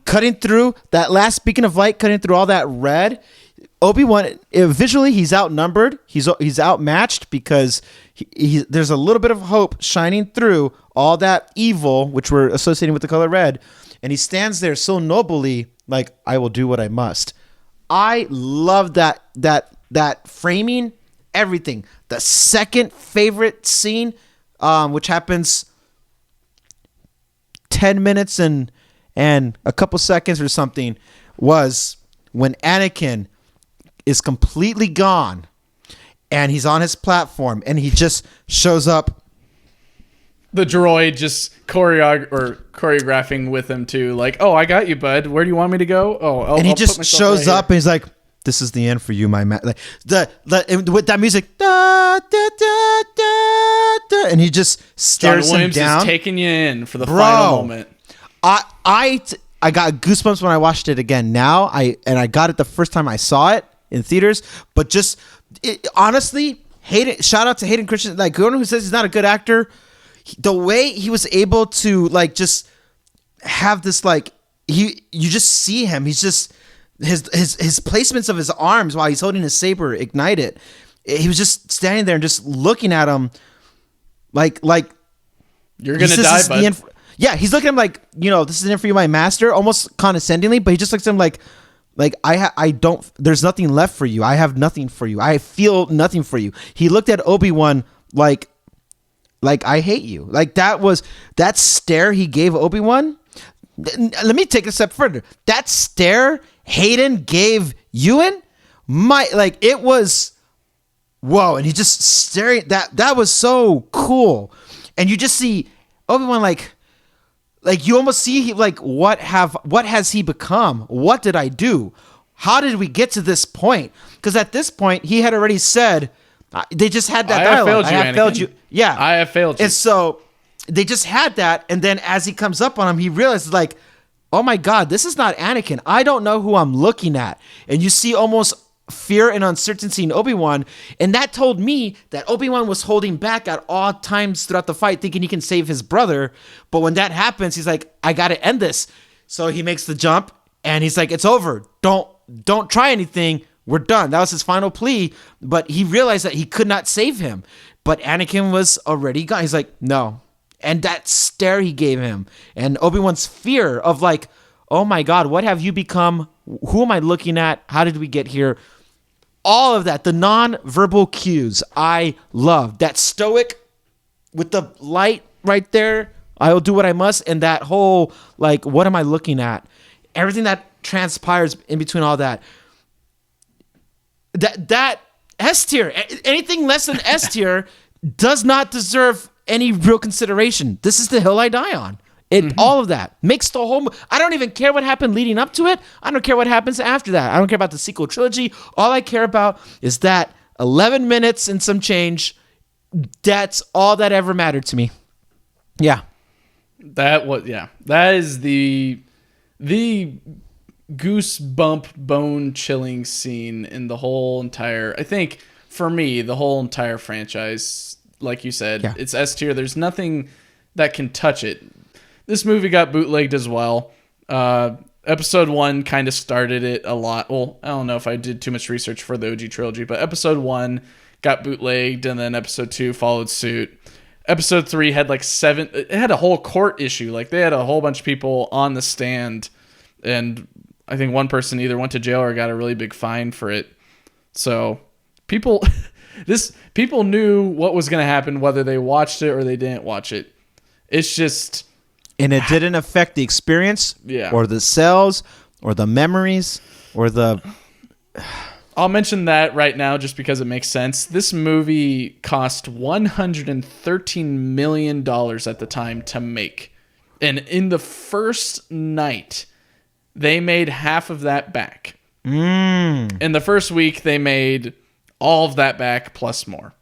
cutting through, that last beacon of light cutting through all that red, Obi-Wan, visually, he's outnumbered. He's outmatched because there's a little bit of hope shining through all that evil, which we're associating with the color red. And he stands there so nobly, like, I will do what I must. I love that framing, everything. The second favorite scene, which happens 10 minutes and a couple seconds or something, was when Anakin is completely gone and he's on his platform and he just shows up. The droid just choreographing with him too, like, oh, I got you, bud. Where do you want me to go? Oh, and he just shows up and he's like, this is the end for you, my man. Like with that music, da, da, da, da, da, and he just stares John Williams him down. Is taking you in for the final moment. I got goosebumps when I watched it again. Now I got it the first time I saw it in theaters. But honestly, shout out to Hayden Christensen. Like, anyone who says he's not a good actor, the way he was able to like just have this like you just see him. He's just. His placements of his arms while he's holding his saber ignited. He was just standing there and just looking at him like you're gonna die, bud. Yeah, he's looking at him like, this is the end for you, my master, almost condescendingly, but he just looks at him like I don't. There's nothing left for you. I have nothing for you. I feel nothing for you. He looked at Obi-Wan like I hate you. Like that stare he gave Obi-Wan. Let me take it a step further. That stare Hayden gave Ewan it was, whoa. And he just staring, that was so cool. And you just see Obi-Wan like you almost see like, what has he become? What did I do? How did we get to this point? Because at this point he had already said, they just had that dialogue. I have failed you. Yeah. I have failed you. And so they just had that. And then as he comes up on him, he realizes like, oh my God, this is not Anakin. I don't know who I'm looking at. And you see almost fear and uncertainty in Obi-Wan. And that told me that Obi-Wan was holding back at all times throughout the fight, thinking he can save his brother. But when that happens, he's like, I got to end this. So he makes the jump and he's like, it's over. Don't try anything. We're done. That was his final plea. But he realized that he could not save him. But Anakin was already gone. He's like, no. And that stare he gave him, and Obi-Wan's fear of like, oh my God, what have you become? Who am I looking at? How did we get here? All of that, the non-verbal cues, I love. That stoic with the light right there, I will do what I must. And that whole, like, what am I looking at? Everything that transpires in between all that. That S tier, anything less than S tier does not deserve any real consideration. This is the hill I die on. All of that makes the whole. I don't even care what happened leading up to it. I don't care what happens after that. I don't care about the sequel trilogy. All I care about is that 11 minutes and some change. That's all that ever mattered to me. Yeah. That is the goosebump, bone-chilling scene in the whole entire. I think for me, the whole entire franchise. Like you said, It's S tier. There's nothing that can touch it. This movie got bootlegged as well. Episode 1 kind of started it a lot. Well, I don't know if I did too much research for the OG trilogy, but episode 1 got bootlegged, and then episode 2 followed suit. Episode 3 had like 7. It had a whole court issue. Like they had a whole bunch of people on the stand, and I think one person either went to jail or got a really big fine for it. So people. People knew what was going to happen, whether they watched it or they didn't watch it. It's just... And it didn't affect the experience or the sales or the memories or the... I'll mention that right now just because it makes sense. This movie cost $113 million at the time to make. And in the first night, they made half of that back. In the first week, they made... all of that back plus more.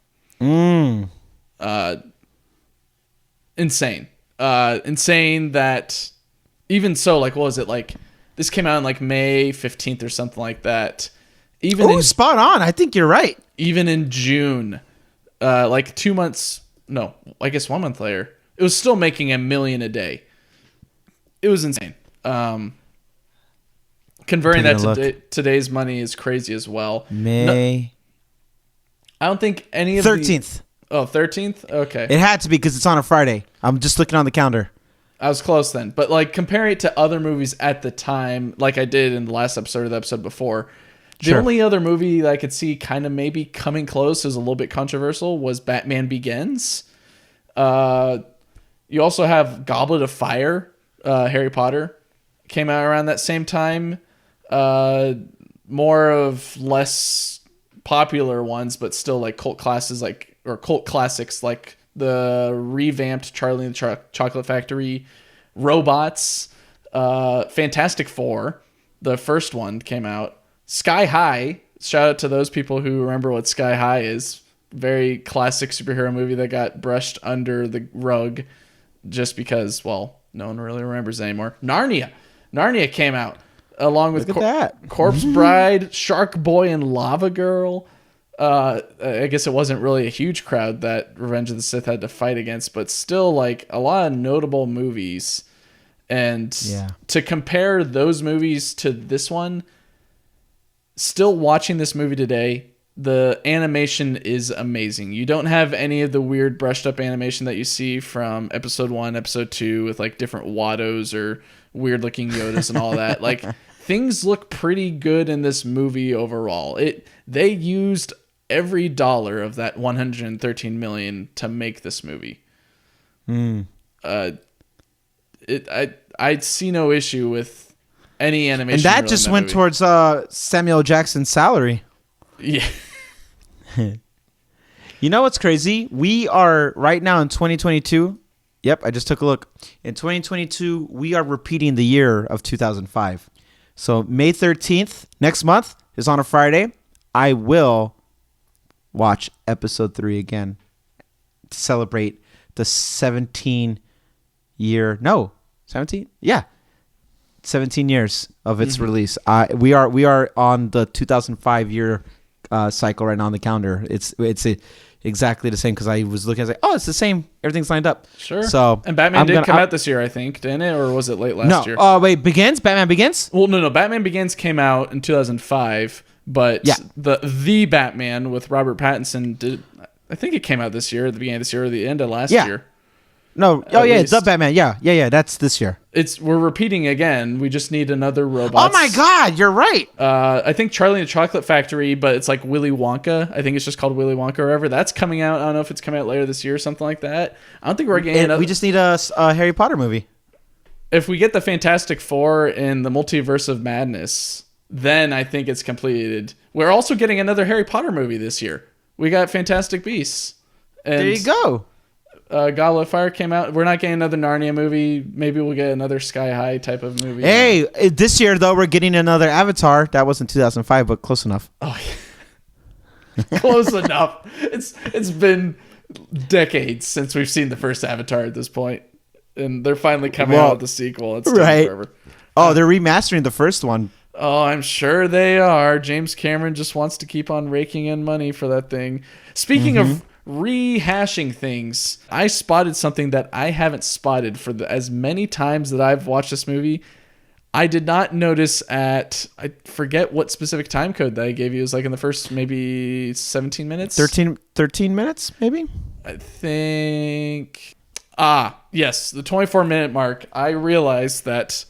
Insane. Insane that even so, like, what was it? Like, this came out in like May 15th or something like that. Spot on. I think you're right. Even in June, like 2 months, no, I guess 1 month later, it was still making $1 million a day. It was insane. Converting that to today's money is crazy as well. I don't think any of 13th. 13th? Okay. It had to be because it's on a Friday. I'm just looking on the calendar. I was close then. But like comparing it to other movies at the time, like I did in the last episode or the episode before, the only other movie that I could see kind of maybe coming close, is a little bit controversial, was Batman Begins. You also have Goblet of Fire, Harry Potter, came out around that same time. More of less popular ones, but still like cult classics like the revamped Charlie and the Chocolate Factory, Robots, Fantastic Four. The first one came out. Sky High. Shout out to those people who remember what Sky High is. Very classic superhero movie that got brushed under the rug just because, well, no one really remembers it anymore. Narnia came out along with Corpse Bride, Shark Boy, and Lava Girl. I guess it wasn't really a huge crowd that Revenge of the Sith had to fight against, but still like a lot of notable movies. And to compare those movies to this one, still watching this movie today, the animation is amazing. You don't have any of the weird brushed up animation that you see from episode 1, episode 2 with like different Wattos or weird looking Yodas and all that. Like things look pretty good in this movie overall. They used every dollar of that $113 million to make this movie. I'd see no issue with any animation. And that just went towards Samuel Jackson's salary. Yeah. You know what's crazy? We are right now in 2022. Yep, I just took a look. In 2022, we are repeating the year of 2005. So May 13th, next month, is on a Friday. I will watch episode 3 again to celebrate the 17 year. No, 17? Yeah. 17 years of its release. We are on the 2005 year cycle right now on the calendar. It's exactly the same because I was looking. I was like, oh, it's the same. Everything's lined up. Sure. So and Batman did come out this year, I think, didn't it, or was it late last year? No. Wait, Begins. Batman Begins. Well, no. Batman Begins came out in 2005, but the Batman with Robert Pattinson did. I think it came out this year, at the beginning of this year, or the end of last year. No. Oh yeah, the Batman. Yeah. That's this year. We're repeating again. We just need another robot. Oh my God, you're right. I think Charlie and the Chocolate Factory, but it's like Willy Wonka. I think it's just called Willy Wonka or whatever. That's coming out. I don't know if it's coming out later this year or something like that. I don't think we're getting. We just need a Harry Potter movie. If we get the Fantastic Four and the Multiverse of Madness, then I think it's completed. We're also getting another Harry Potter movie this year. We got Fantastic Beasts. And there you go. Goblet of Fire came out. We're not getting another Narnia movie. Maybe we'll get another Sky High type of movie. Hey, this year though we're getting another Avatar. That wasn't 2005, but close enough. Oh, yeah. Close enough. It's been decades since we've seen the first Avatar at this point, and they're finally coming out with the sequel. It's taken forever. Oh, they're remastering the first one. Oh, I'm sure they are. James Cameron just wants to keep on raking in money for that thing. Speaking of rehashing things, I spotted something that I haven't spotted for as many times that I've watched this movie. I did not notice I forget what specific time code that I gave you. It was like in the first maybe 17 minutes? 13 minutes, maybe? I think... yes, the 24-minute mark. I realized that,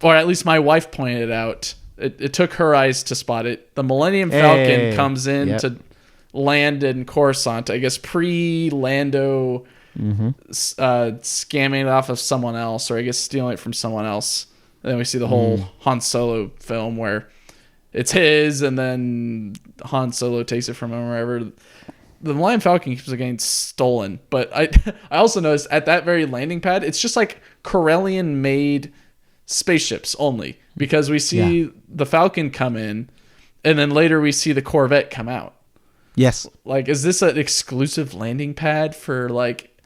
or at least my wife pointed it out. It took her eyes to spot it. The Millennium Falcon comes in to land in Coruscant, I guess pre-Lando scamming it off of someone else, or I guess stealing it from someone else. And then we see the whole Han Solo film where it's his, and then Han Solo takes it from him or wherever. The Millennium Falcon keeps getting stolen, but I also noticed at that very landing pad, it's just like Corellian-made spaceships only, because we see the Falcon come in, and then later we see the Corvette come out. Yes. Like, is this an exclusive landing pad for, like,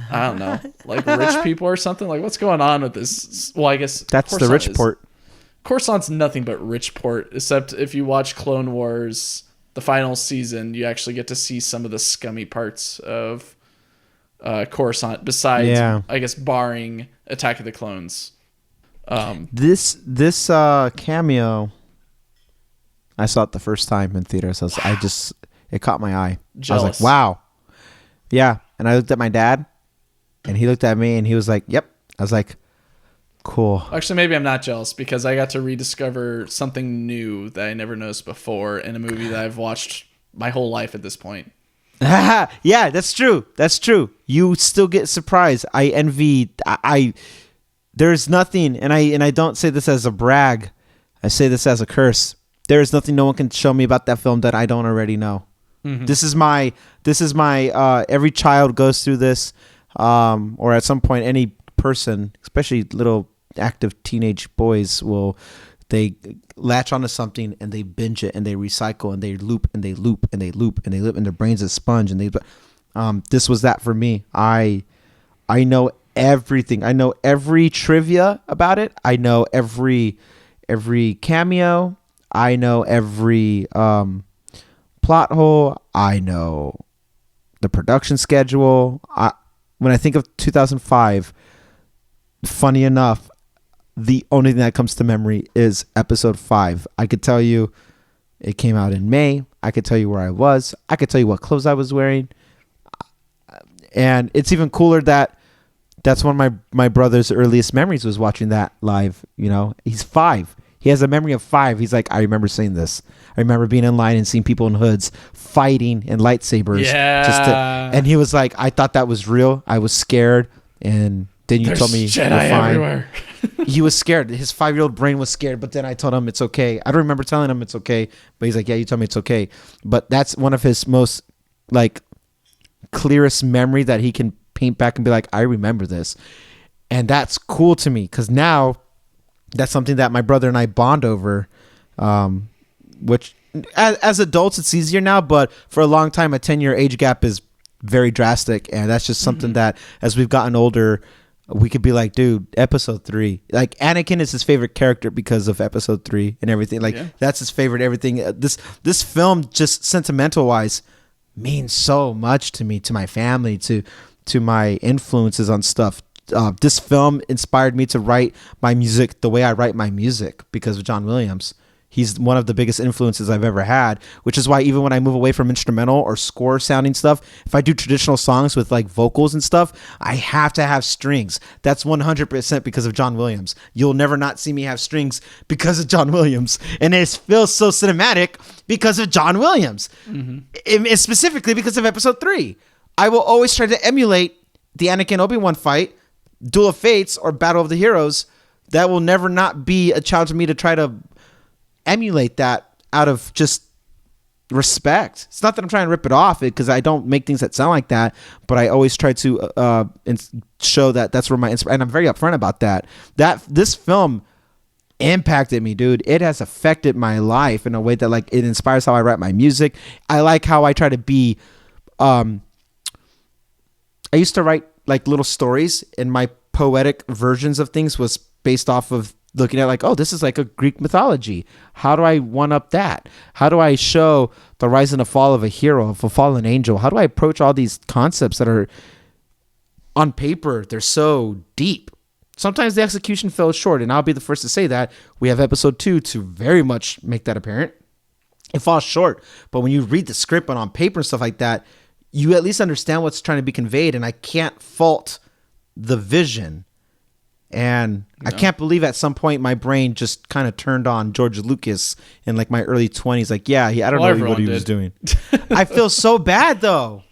I don't know, like rich people or something? Like, what's going on with this? Well, I guess that's Coruscant, the rich port. Coruscant's nothing but rich port, except if you watch Clone Wars, the final season, you actually get to see some of the scummy parts of Coruscant, besides, I guess, barring Attack of the Clones. This cameo, I saw it the first time in theaters. It caught my eye. Jealous. I was like, wow. Yeah. And I looked at my dad, and he looked at me, and he was like, yep. I was like, cool. Actually, maybe I'm not jealous, because I got to rediscover something new that I never noticed before in a movie that I've watched my whole life at this point. Yeah, that's true. That's true. You still get surprised. I envy. There's nothing, and I don't say this as a brag. I say this as a curse. There is nothing no one can show me about that film that I don't already know. Mm-hmm. This is my every child goes through this, or at some point any person, especially little active teenage boys, they latch onto something and they binge it and they recycle and they loop and they loop and they loop and they loop, and their brain's a sponge, and this was that for me. I know everything. I know every trivia about it. I know every cameo. I know every plot hole. I know the production schedule. When I think of 2005, funny enough, the only thing that comes to memory is episode 5. I could tell you it came out in May. I could tell you where I was. I could tell you what clothes I was wearing. And it's even cooler that that's one of my brother's earliest memories was watching that live. You know, he's 5. He has a memory of 5. He's like, I remember seeing this. I remember being in line and seeing people in hoods fighting and lightsabers. Yeah. And he was like, I thought that was real. I was scared. And then you told me Jedi everywhere. he was scared. His 5-year-old brain was scared. But then I told him it's okay. I don't remember telling him it's okay, but he's like, yeah, you told me it's okay. But that's one of his most like clearest memory that he can paint back and be like, I remember this. And that's cool to me because now that's something that my brother and I bond over, which as adults, it's easier now. But for a long time, a 10-year age gap is very drastic. And that's just something that as we've gotten older, we could be like, dude, episode 3. Like Anakin is his favorite character because of episode 3 and everything. Like that's his favorite everything. This film, just sentimental wise, means so much to me, to my family, to my influences on stuff. This film inspired me to write my music the way I write my music because of John Williams. He's one of the biggest influences I've ever had, which is why even when I move away from instrumental or score sounding stuff, if I do traditional songs with like vocals and stuff, I have to have strings. That's 100% because of John Williams. You'll never not see me have strings because of John Williams. And it feels so cinematic because of John Williams. It's specifically because of episode 3. I will always try to emulate the Anakin Obi-Wan fight, Duel of Fates, or Battle of the Heroes. That will never not be a challenge to me to try to emulate that out of just respect. It's not that I'm trying to rip it off because I don't make things that sound like that, but I always try to show that that's where my inspiration, and I'm very upfront about that. This film impacted me, dude. It has affected my life in a way that like it inspires how I write my music. I like how I try to be I used to write like little stories, and my poetic versions of things was based off of looking at like, oh, this is like a Greek mythology. How do I one up that? How do I show the rise and the fall of a hero, of a fallen angel? How do I approach all these concepts that are on paper? They're so deep. Sometimes the execution fell short, and I'll be the first to say that. We have episode 2 to very much make that apparent. It falls short, but when you read the script and on paper and stuff like that, you at least understand what's trying to be conveyed, and I can't fault the vision. And I can't believe at some point my brain just kind of turned on George Lucas in like my early 20s. Like, yeah, I don't know what he was doing. I feel so bad though.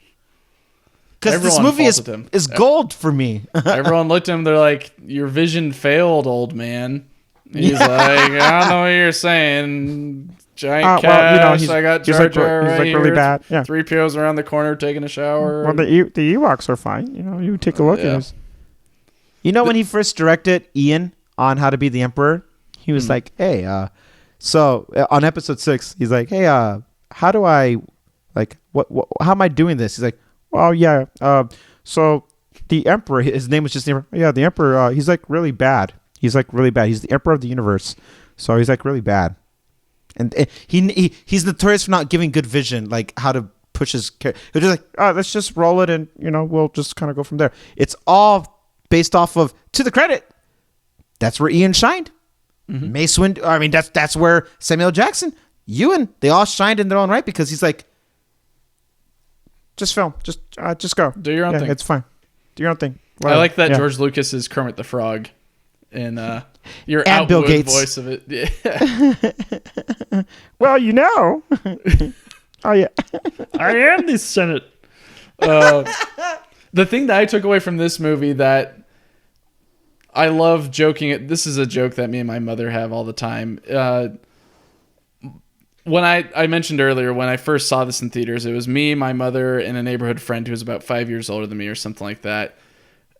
Because this movie is gold for me. Everyone looked at him. They're like, your vision failed, old man. He's like, I don't know what you're saying. Giant cash. I got Jar Jar right here. Really bad. Yeah. 3PO's around the corner taking a shower. Well, the Ewoks are fine. You take a look at this. When he first directed Ian on How to Be the Emperor, he was like, hey, so on episode 6, he's like, hey, how do I, like, how am I doing this? He's like, well, yeah. So the Emperor, his name was just the Emperor. Yeah, the Emperor, he's like really bad. He's like really bad. He's the Emperor of the universe. So he's like really bad. And he's notorious for not giving good vision, like how to push his character. He's just like, let's just roll it and, we'll just kind of go from there. It's all based off of, to the credit, that's where Ian shined. Mace Windu, I mean, that's where Samuel Jackson, Ewan, they all shined in their own right because he's like, just film, just go. Do your own thing. It's fine. Do your own thing. Well, I like that George Lucas is Kermit the Frog in your and Bill outward Gates voice of it. Yeah. Well, oh yeah, I am the Senate. The thing that I took away from this movie that I love joking, this is a joke that me and my mother have all the time. When I mentioned earlier, when I first saw this in theaters, it was me, my mother, and a neighborhood friend who was about 5 years older than me or something like that.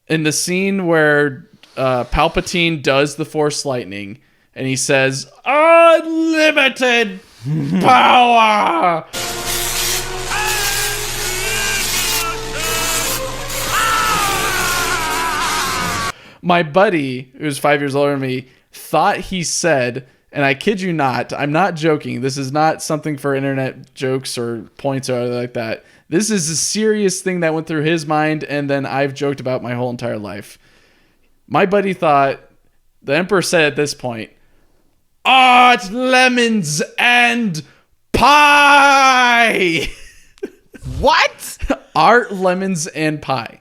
In the scene where Palpatine does the Force lightning and he says, unlimited power! My buddy, who's 5 years older than me, thought he said, and I kid you not, I'm not joking, this is not something for internet jokes or points or anything like that. This is a serious thing that went through his mind, and then I've joked about my whole entire life. My buddy thought, the Emperor said at this point, art, lemons, and pie! What? Art, lemons, and pie.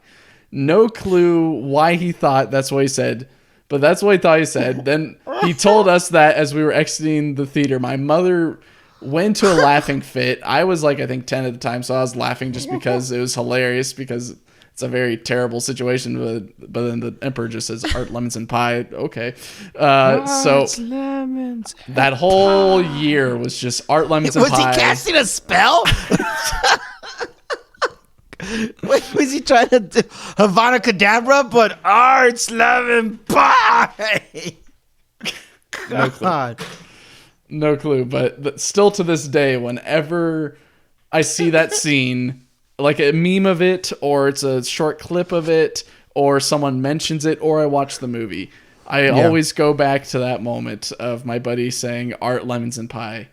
No clue why he thought that's what he said, but that's what he thought he said. Then he told us that as we were exiting the theater. My mother went to a laughing fit. I was like, I think 10 at the time, so I was laughing just because it was hilarious, because it's a very terrible situation. But then the Emperor just says art, lemons, and pie. Okay, so lemons. that whole year was just art, lemons, and Was pie. he casting a spell? Wait, was he trying to do Havana Kedavra, but arts, lemon, pie? No clue. God. No clue, but still to this day, whenever I see that scene, like a meme of it, or it's a short clip of it, or someone mentions it, or I watch the movie, I always go back to that moment of my buddy saying art, lemons, and pie.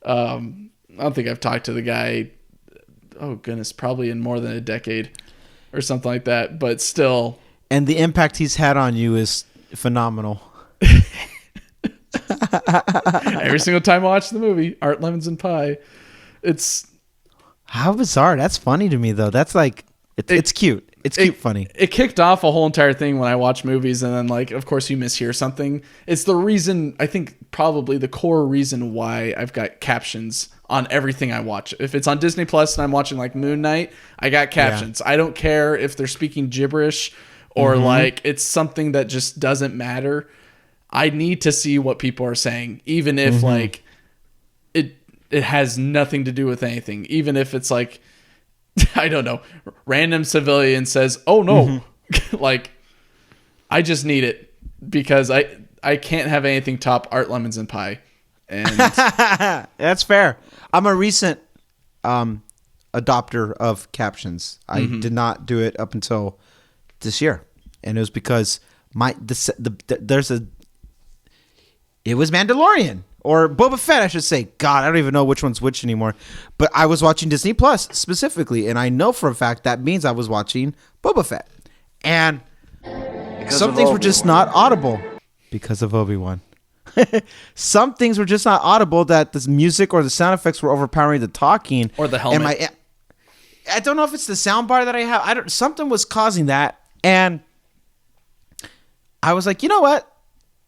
I don't think I've talked to the guy, oh goodness, probably in more than a decade or something like that, but still. And the impact he's had on you is phenomenal. Every single time I watch the movie, art, lemons, and pie, it's... How bizarre. That's funny to me, though. That's like, it's cute. It's cute funny. It kicked off a whole entire thing when I watch movies, and then, like, of course you mishear something. It's the reason, I think probably the core reason why I've got captions on everything I watch. If it's on Disney Plus and I'm watching like Moon Knight, I got captions. I don't care if they're speaking gibberish or like it's something that just doesn't matter. I need to see what people are saying, even if like it has nothing to do with anything. Even if it's like, I don't know, random civilian says, "Oh no," like I just need it because I can't have anything top art, lemons, and pie. And that's fair. I'm a recent adopter of captions. I did not do it up until this year, and it was because it was Mandalorian or Boba Fett, I should say. God, I don't even know which one's which anymore. But I was watching Disney Plus specifically, and I know for a fact that means I was watching Boba Fett, and some things were just not audible because of Obi-Wan. Some things were just not audible, that the music or the sound effects were overpowering the talking or the helmet. I don't know if it's the sound bar that I have. Something was causing that, and I was like, you know what?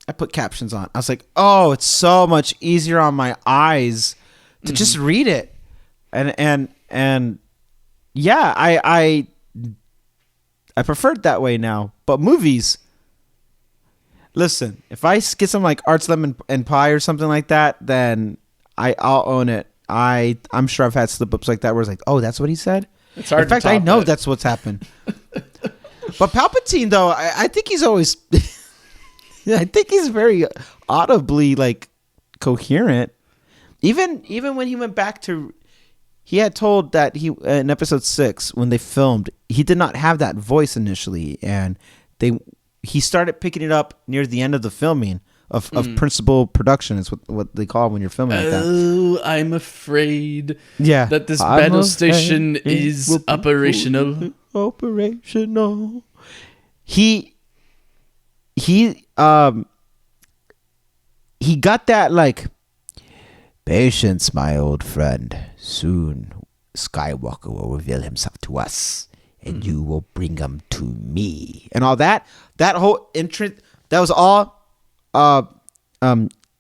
I put captions on. I was like, oh, it's so much easier on my eyes to just read it, and yeah, I prefer it that way now. But movies. Listen, if I get some like Arts Lemon and Pie or something like that, then I'll own it. I'm sure I've had slip-ups like that where it's like, oh, that's what he said? It's hard In fact, to top I know that. that's what's happened. But Palpatine, though, I think he's always... I think he's very audibly, like, coherent. Even when he went back to... He had told that in episode 6, when they filmed, he did not have that voice initially, and he started picking it up near the end of the filming of principal production is what they call it when you're filming like that. Oh, I'm afraid Yeah. that this battle station is operational. Operational. He got that like, patience, my old friend. Soon Skywalker will reveal himself to us, and you will bring him to me, and all that. That whole entrance, that was all ADP,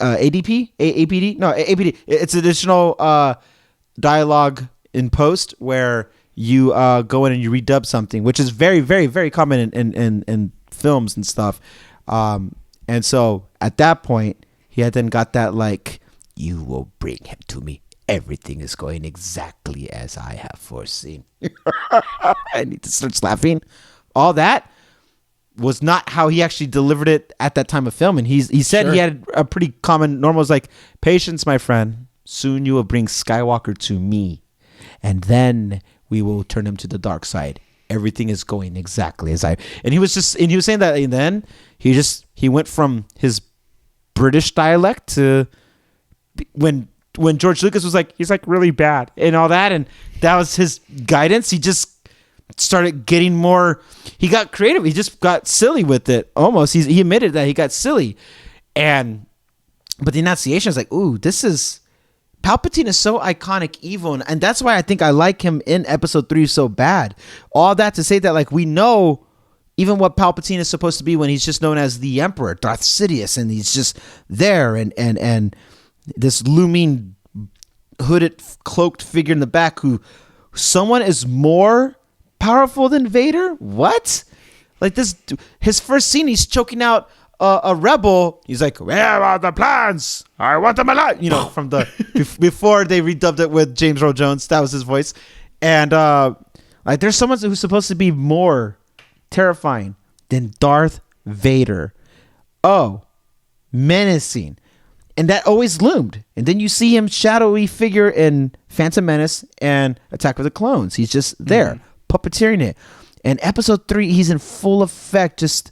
APD, no APD. It's additional dialogue in post where you go in and you redub something, which is very, very, very common in films and stuff. And so at that point, he had then got that like, you will bring him to me. Everything is going exactly as I have foreseen. And he just starts laughing. All that was not how he actually delivered it at that time of filming. He said he had a pretty common normal. Was like, patience, my friend. Soon you will bring Skywalker to me, and then we will turn him to the dark side. Everything is going exactly as I. And he was saying that, and then he went from his British dialect to when George Lucas was like, he's like really bad and all that, and that was his guidance. He just started getting more. He got creative. He just got silly with it. Almost. He admitted that he got silly, but the enunciation is like, ooh, this is. Palpatine is so iconic evil, and that's why I think I like him in episode 3 so bad. All that to say that, like, we know even what Palpatine is supposed to be when he's just known as the Emperor, Darth Sidious, and he's just there, and this looming hooded, cloaked figure in the back who someone is more powerful than Vader? What? Like this, his first scene, he's choking out a rebel. He's like, "Where are the plans? I want them alive." You know, from the before they redubbed it with James Earl Jones, that was his voice. And like, there's someone who's supposed to be more terrifying than Darth Vader. Oh, menacing. And that always loomed. And then you see him shadowy figure in Phantom Menace and Attack of the Clones. He's just there, puppeteering it. And episode 3, he's in full effect. Just,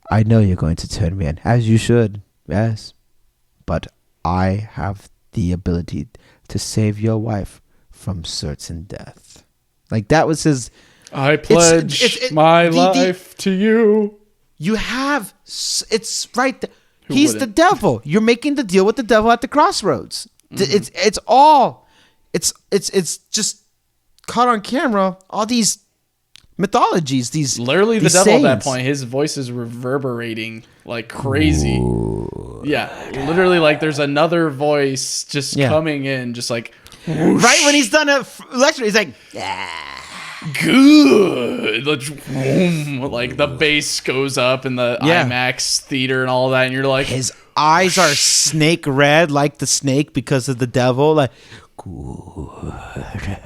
I know you're going to turn me in, as you should. Yes. But I have the ability to save your wife from certain death. Like, that was his... I pledge my life to you. You have... It's right there. He's the devil. You're making the deal with the devil at the crossroads. It's all... It's just caught on camera. All these mythologies, these literally these the devil sayings. at that point. His voice is reverberating like crazy. Ooh. Yeah, literally, like there's another voice just coming in, just like whoosh. Right when he's done a lecture, he's like, good. Like the bass goes up in the IMAX theater and all that, and you're like, his eyes are snake red like the snake because of the devil. Like, good.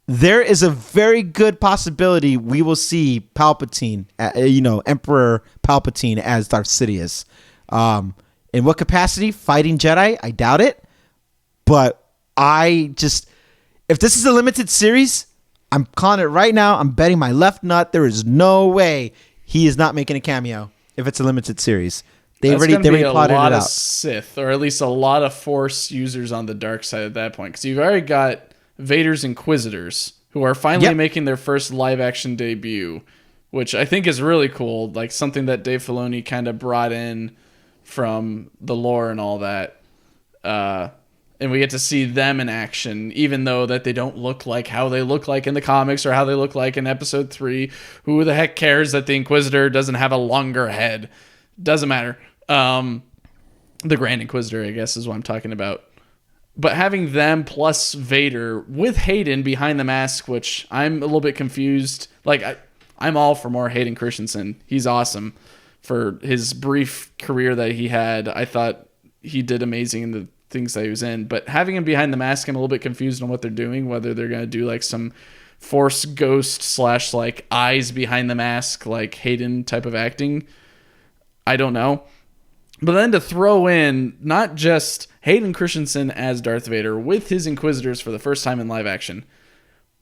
There is a very good possibility we will see Palpatine, Emperor Palpatine as Darth Sidious. In what capacity? Fighting Jedi? I doubt it. But if this is a limited series, I'm calling it right now. I'm betting my left nut. There is no way he is not making a cameo if it's a limited series. They already plotted it out. A lot of Sith, or at least a lot of Force users on the dark side at that point, because you've already got Vader's Inquisitors, who are finally making their first live-action debut, which I think is really cool, like something that Dave Filoni kind of brought in from the lore and all that. And we get to see them in action, even though that they don't look like how they look like in the comics or how they look like in Episode 3. Who the heck cares that the Inquisitor doesn't have a longer head? Doesn't matter. The Grand Inquisitor, I guess, is what I'm talking about. But having them plus Vader with Hayden behind the mask, which I'm a little bit confused. Like, I'm all for more Hayden Christensen. He's awesome. For his brief career that he had, I thought he did amazing in the things that he was in. But having him behind the mask, I'm a little bit confused on what they're doing. Whether they're going to do like some Force ghost / like eyes behind the mask, like Hayden type of acting. I don't know. But then to throw in not just Hayden Christensen as Darth Vader with his Inquisitors for the first time in live action,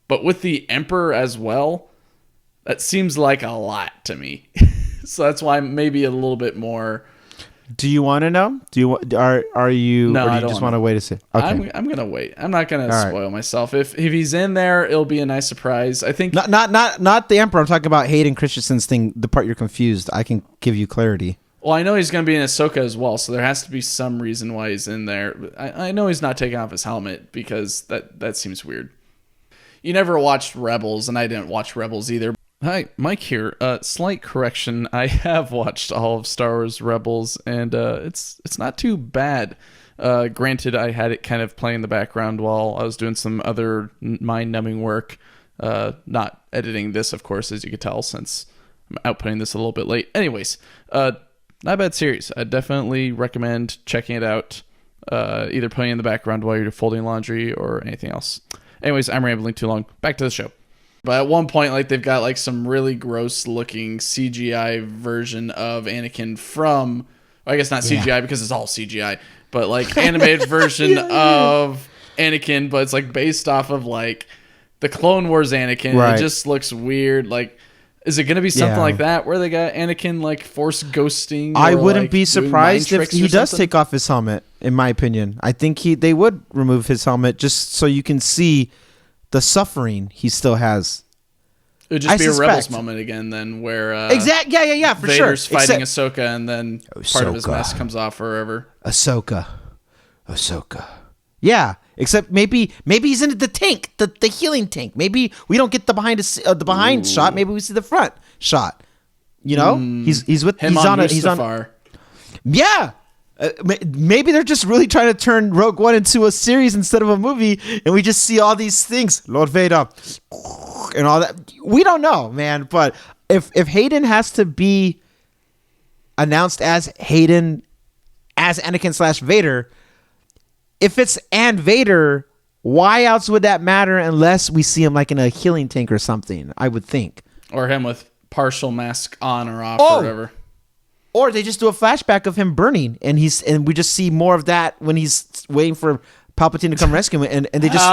but with the Emperor as well, that seems like a lot to me. So that's why I'm maybe a little bit more. Do you want to know? Are you? No, or do I you don't just want to wait to see? Okay. I'm gonna wait. I'm not gonna spoil myself. If he's in there, it'll be a nice surprise. I think not the Emperor. I'm talking about Hayden Christensen's thing. The part you're confused. I can give you clarity. Well, I know he's going to be in Ahsoka as well, so there has to be some reason why he's in there. I know he's not taking off his helmet because that seems weird. You never watched Rebels, and I didn't watch Rebels either. Hi, Mike here. Slight correction. I have watched all of Star Wars Rebels, and it's not too bad. Granted, I had it kind of playing in the background while I was doing some other mind-numbing work. Not editing this, of course, as you could tell, since I'm outputting this a little bit late. Anyways, not a bad series. I definitely recommend checking it out. Either putting it in the background while you're folding laundry or anything else. Anyways, I'm rambling too long. Back to the show. But at one point, like they've got like some really gross looking CGI version of Anakin from, well, I guess not CGI because it's all CGI, but like animated version of Anakin, but it's like based off of like the Clone Wars Anakin. Right. It just looks weird. Like, is it going to be something like that where they got Anakin like force ghosting? I wouldn't be surprised if he does take off his helmet, in my opinion. I think they would remove his helmet just so you can see the suffering he still has. It would just be a Rebels moment again then where exactly, yeah, for sure. Vader's fighting Ahsoka and then part of his mask comes off or whatever. Ahsoka. Yeah, except maybe he's in the tank, the healing tank. Maybe we don't get the behind shot. Maybe we see the front shot. You know, he's with him he's on Mustafar. Yeah, Maybe they're just really trying to turn Rogue One into a series instead of a movie, and we just see all these things, Lord Vader, and all that. We don't know, man. But if Hayden has to be announced as Hayden, as Anakin / Vader, if it's and Vader, why else would that matter unless we see him like in a healing tank or something? I would think, or him with partial mask on or off or whatever. Or they just do a flashback of him burning, and we just see more of that when he's waiting for Palpatine to come rescue him, and they just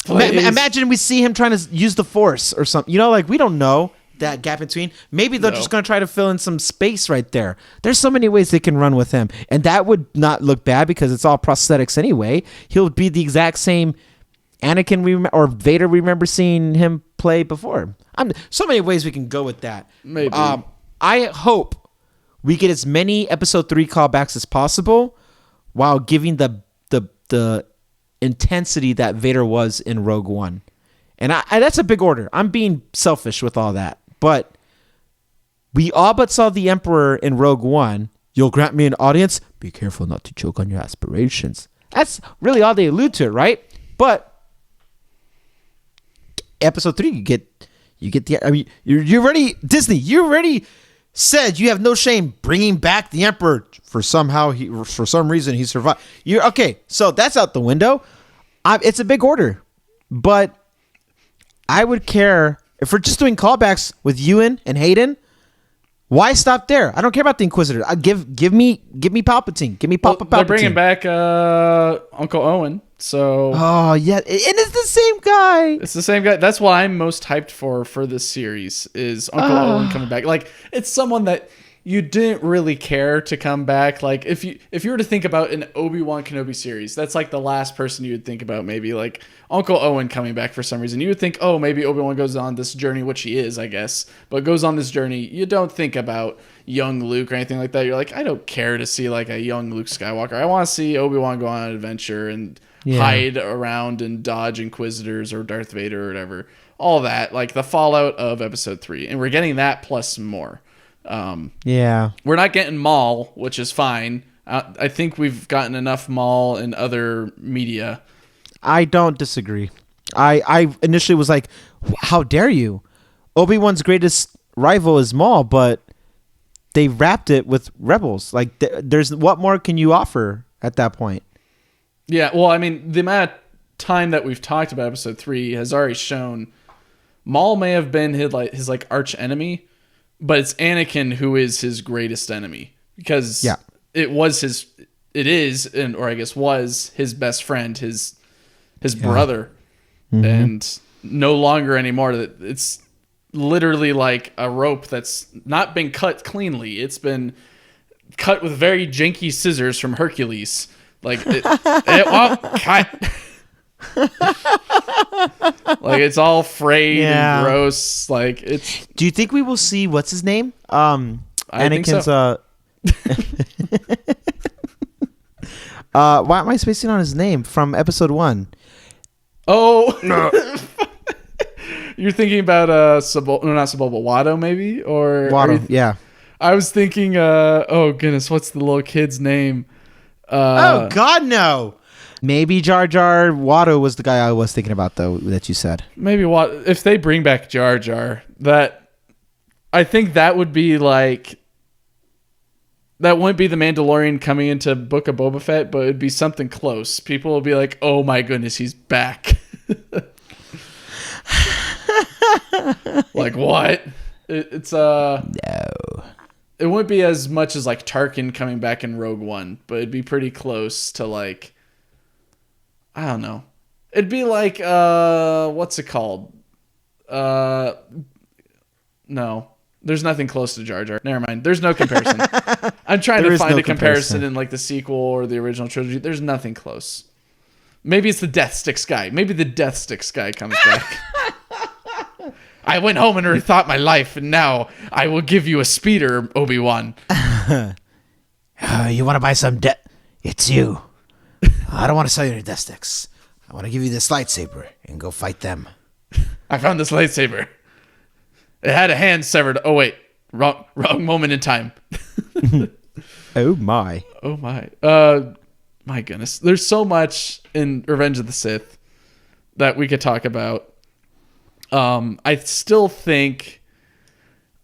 imagine we see him trying to use the Force or something. Like we don't know that gap between. Maybe they're just going to try to fill in some space right there. There's so many ways they can run with him, and that would not look bad because it's all prosthetics anyway. He'll be the exact same Anakin or Vader we remember seeing him play before. So many ways we can go with that. Maybe. I hope we get as many episode 3 callbacks as possible while giving the intensity that Vader was in Rogue One. And that's a big order. I'm being selfish with all that. But we all but saw the Emperor in Rogue One. You'll grant me an audience? Be careful not to choke on your aspirations. That's really all they allude to it, right? But episode 3, you get the... I mean, you're already... Disney, you already... said you have no shame bringing back the Emperor for some reason he survived. You're okay, so that's out the window. It's a big order, but I would care if we're just doing callbacks with Ewan and Hayden. Why stop there? I don't care about the Inquisitor. Give me Palpatine. Give me Palpatine. They're bringing back Uncle Owen. So yeah, and it's the same guy. It's the same guy. That's what I'm most hyped for this series is Uncle Owen coming back. Like it's someone that you didn't really care to come back. Like if you were to think about an Obi-Wan Kenobi series, that's like the last person you would think about. Maybe like Uncle Owen coming back for some reason. You would think, oh, maybe Obi-Wan goes on this journey, which he is, I guess, but goes on this journey. You don't think about young Luke or anything like that. You're like, I don't care to see like a young Luke Skywalker. I want to see Obi-Wan go on an adventure and hide around and dodge Inquisitors or Darth Vader or whatever. All that, like the fallout of episode 3. And we're getting that plus more. We're not getting Maul, which is fine. I think we've gotten enough Maul in other media. I don't disagree. I initially was like, how dare you? Obi-Wan's greatest rival is Maul, but they wrapped it with Rebels. Like, there's what more can you offer at that point? Yeah, well, I mean, the amount of time that we've talked about episode 3 has already shown Maul may have been his arch enemy, but it's Anakin who is his greatest enemy because it is his best friend, his brother, and no longer anymore. It's literally like a rope that's not been cut cleanly. It's been cut with very janky scissors from Hercules. Like cut. Like it's all frayed and gross. Like it's. Do you think we will see what's his name? Anakin's. Why am I spacing on his name from episode 1? Oh no. You're thinking about not Sebulba, Watto maybe or Watto? Yeah. I was thinking. Oh goodness, what's the little kid's name? Oh God, no. Maybe Jar Jar. Watto was the guy I was thinking about, though, that you said. Maybe if they bring back Jar Jar, I think that would be like, that wouldn't be the Mandalorian coming into Book of Boba Fett, but it'd be something close. People will be like, oh my goodness, he's back. Like what? It's no. It wouldn't be as much as like Tarkin coming back in Rogue One, but it'd be pretty close to like, I don't know. It'd be like what's it called? No. There's nothing close to Jar Jar. Never mind. There's no comparison. I'm trying to find a comparison in like the sequel or the original trilogy. There's nothing close. Maybe it's the Death Sticks guy. Maybe the Death Sticks guy comes back. I went home and rethought my life, and now I will give you a speeder, Obi-Wan. You want to buy some It's you. I don't want to sell you any Death Sticks. I want to give you this lightsaber and go fight them. I found this lightsaber. It had a hand severed. Oh, wait. Wrong moment in time. Oh my. Oh my. My goodness. There's so much in Revenge of the Sith that we could talk about. I still think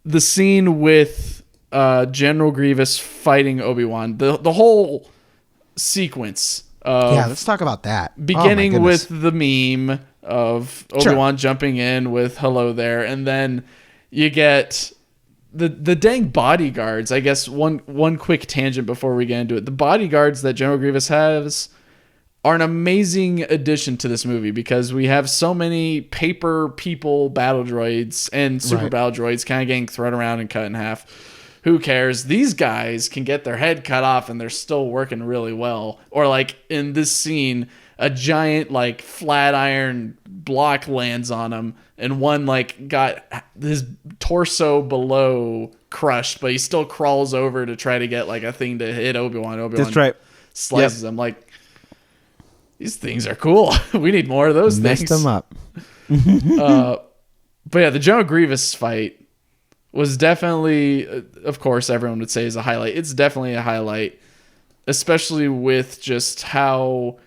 the scene with General Grievous fighting Obi-Wan, the whole sequence of Let's talk about that. beginning with the meme of Obi-Wan jumping in with hello there, and then you get the dang bodyguards. I guess one quick tangent before we get into it. The bodyguards that General Grievous has are an amazing addition to this movie because we have so many paper people battle droids and super battle droids kind of getting thrown around and cut in half. Who cares? These guys can get their head cut off and they're still working really well. Or like in this scene, a giant like flat iron block lands on him and one like got his torso below crushed, but he still crawls over to try to get like a thing to hit Obi-Wan. Obi-Wan That's right. Slices him. Like, these things are cool. We need more of those Messed things. them up. But yeah, the General Grievous fight was definitely, of course, everyone would say is a highlight. It's definitely a highlight, especially with just how,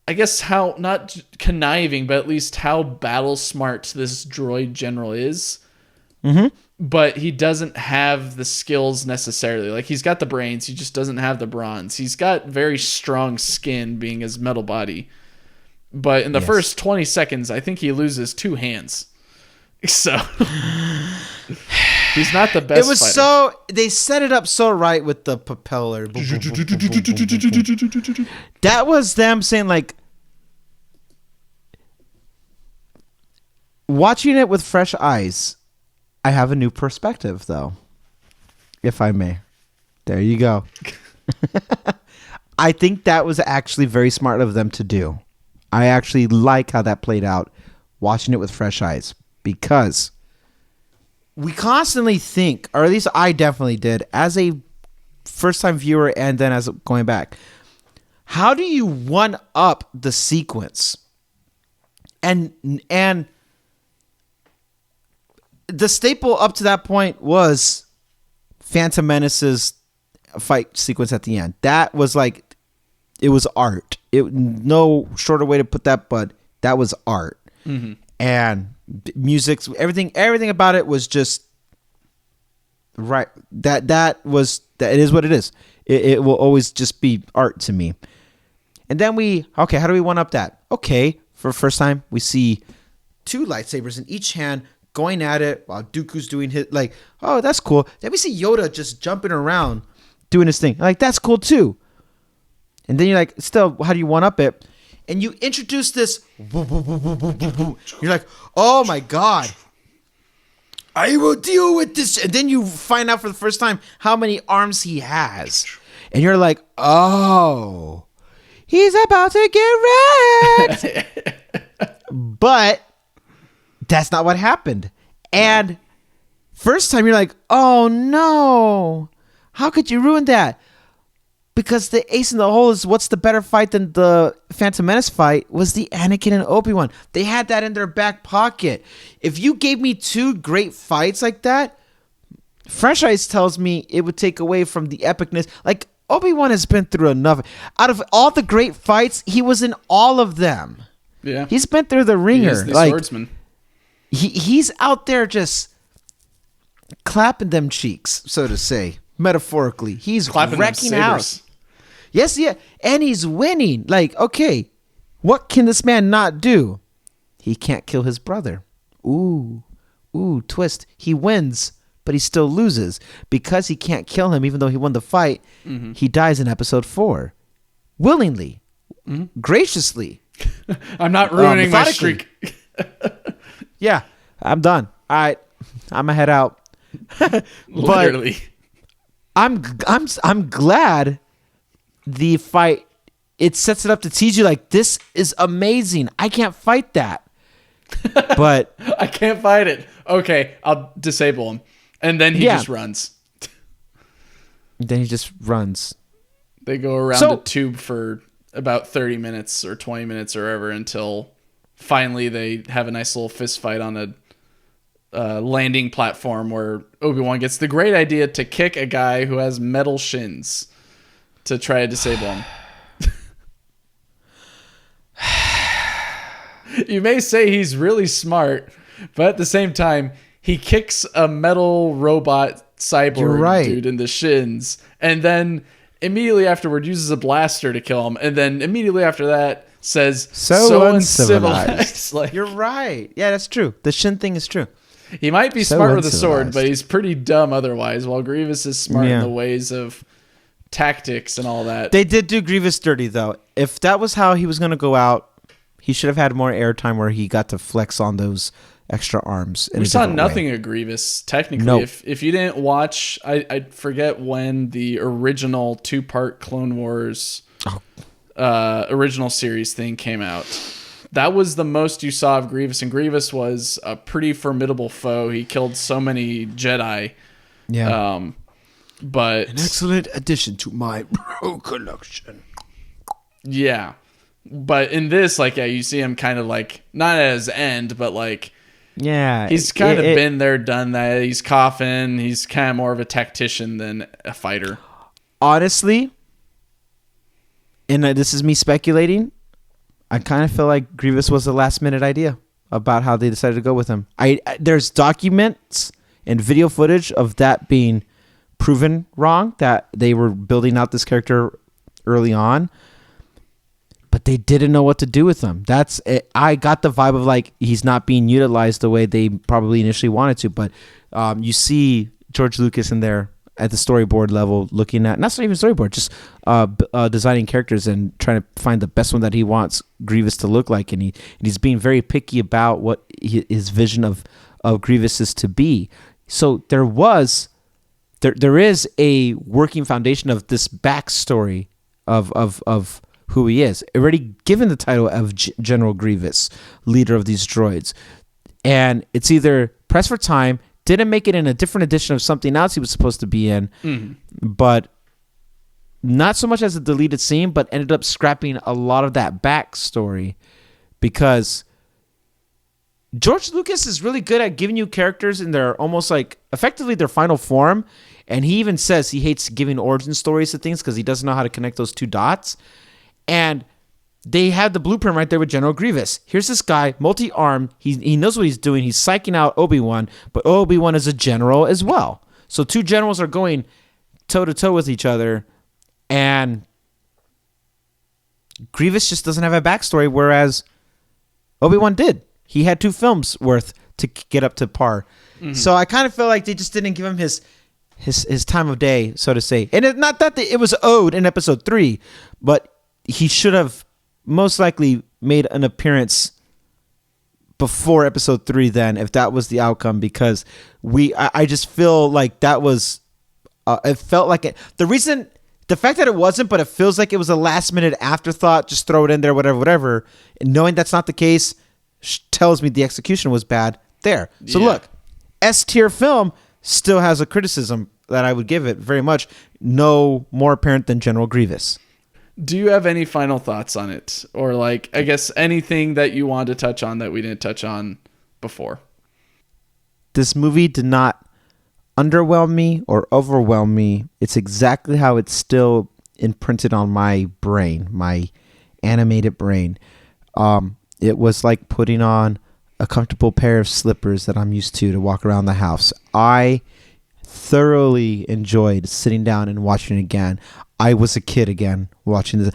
I guess how, not conniving, but at least how battle smart this droid general is. Mm-hmm. But he doesn't have the skills necessarily. Like, he's got the brains, he just doesn't have the bronze. He's got very strong skin being his metal body. But in the first 20 seconds, I think he loses 2 hands. So he's not the best. It was fighter. so they set it up so right with the propeller. That was them saying like, watching it with fresh eyes, I have a new perspective though, if I may. There you go. I think that was actually very smart of them to do. I actually like how that played out, watching it with fresh eyes. Because we constantly think, or at least I definitely did, as a first-time viewer and then as going back, how do you one up the sequence? And the staple up to that point was Phantom Menace's fight sequence at the end. That was like, it was art. No shorter way to put that, but that was art. Mm-hmm. And music, everything about it was just right. That it is what it is. It will always just be art to me. And then how do we one up that? Okay, for the first time we see 2 lightsabers in each hand going at it while Dooku's doing his, like, oh, that's cool. Then we see Yoda just jumping around doing his thing. Like, that's cool too. And then you're like, still, how do you one up it? And you introduce this. You're like, oh my God. I will deal with this. And then you find out for the first time how many arms he has. And you're like, oh, he's about to get wrecked. But that's not what happened. And first time you're like, oh no, how could you ruin that? Because the ace in the hole is, what's the better fight than the Phantom Menace fight, was the Anakin and Obi-Wan. They had that in their back pocket. If you gave me 2 great fights like that, Fresh Eyes tells me it would take away from the epicness. Like, Obi-Wan has been through enough. Out of all the great fights, he was in all of them. Yeah. He's been through the ringer. He is the like, swordsman. He's out there just clapping them cheeks, so to say, metaphorically. He's Clapping wrecking them out. sabers. Yes, yeah. And he's winning. Like, okay, what can this man not do? He can't kill his brother. Ooh, twist. He wins, but he still loses. Because he can't kill him, even though he won the fight, he dies in episode 4. Willingly. Graciously. I'm not ruining my methodically. streak. Yeah, I'm done. All right, I'm gonna head out. Literally. I'm glad the fight, it sets it up to tease you like, this is amazing. I can't fight that. But I can't fight it. Okay, I'll disable him. And then he just runs. Then he just runs. They go around the tube for about 30 minutes or 20 minutes or whatever until finally they have a nice little fist fight on landing platform where Obi-Wan gets the great idea to kick a guy who has metal shins to try to disable him. You may say he's really smart, but at the same time, he kicks a metal robot cyborg dude in the shins, and then immediately afterward uses a blaster to kill him, and then immediately after that says, so uncivilized. Like, you're right. Yeah, that's true. The shin thing is true. He might be smart with a sword, but he's pretty dumb otherwise, while Grievous is smart in the ways of tactics and all that. They did do Grievous dirty, though. If that was how he was going to go out, he should have had more airtime where he got to flex on those extra arms. We saw nothing of Grievous, technically. Nope. If you didn't watch, I forget when the original 2-part Clone Wars original series thing came out. That was the most you saw of Grievous, and Grievous was a pretty formidable foe. He killed so many Jedi. Yeah. But an excellent addition to my collection. Yeah. But in this, like, you see him kind of like, not at his end, but like, he's kind of been there, done that. He's coughing. He's kind of more of a tactician than a fighter. Honestly, and this is me speculating, I kind of feel like Grievous was a last minute idea about how they decided to go with him. There's documents and video footage of that being proven wrong, that they were building out this character early on, but they didn't know what to do with him. That's it. I got the vibe of like he's not being utilized the way they probably initially wanted to. But you see George Lucas in there at the storyboard level looking at, not even storyboard, just designing characters and trying to find the best one that he wants Grievous to look like. And he's being very picky about what his vision of Grievous is to be. So there is a working foundation of this backstory of who he is, already given the title of General Grievous, leader of these droids. And it's either pressed for time, didn't make it in a different edition of something else he was supposed to be in, but not so much as a deleted scene, but ended up scrapping a lot of that backstory, because George Lucas is really good at giving you characters in their almost like effectively their final form. And he even says he hates giving origin stories to things because he doesn't know how to connect those two dots. And they had the blueprint right there with General Grievous. Here's this guy, multi-armed. He knows what he's doing. He's psyching out Obi-Wan, but Obi-Wan is a general as well. So two generals are going toe-to-toe with each other, and Grievous just doesn't have a backstory, whereas Obi-Wan did. He had 2 films worth to get up to par. So I kind of feel like they just didn't give him his time of day, so to say. And not that it was owed in episode 3, but he should have most likely made an appearance before episode 3 then, if that was the outcome, because I just feel like that was it felt like it. The fact that it wasn't, but it feels like it was a last minute afterthought, just throw it in there, whatever. And knowing that's not the case tells me the execution was bad there. So look, S-tier film still has a criticism that I would give it very much. No more apparent than General Grievous. Do you have any final thoughts on it? Or like, I guess anything that you wanted to touch on that we didn't touch on before? This movie did not underwhelm me or overwhelm me. It's exactly how it's still imprinted on my brain, my animated brain. It was like putting on a comfortable pair of slippers that I'm used to walk around the house. I thoroughly enjoyed sitting down and watching it again. I was a kid again watching this.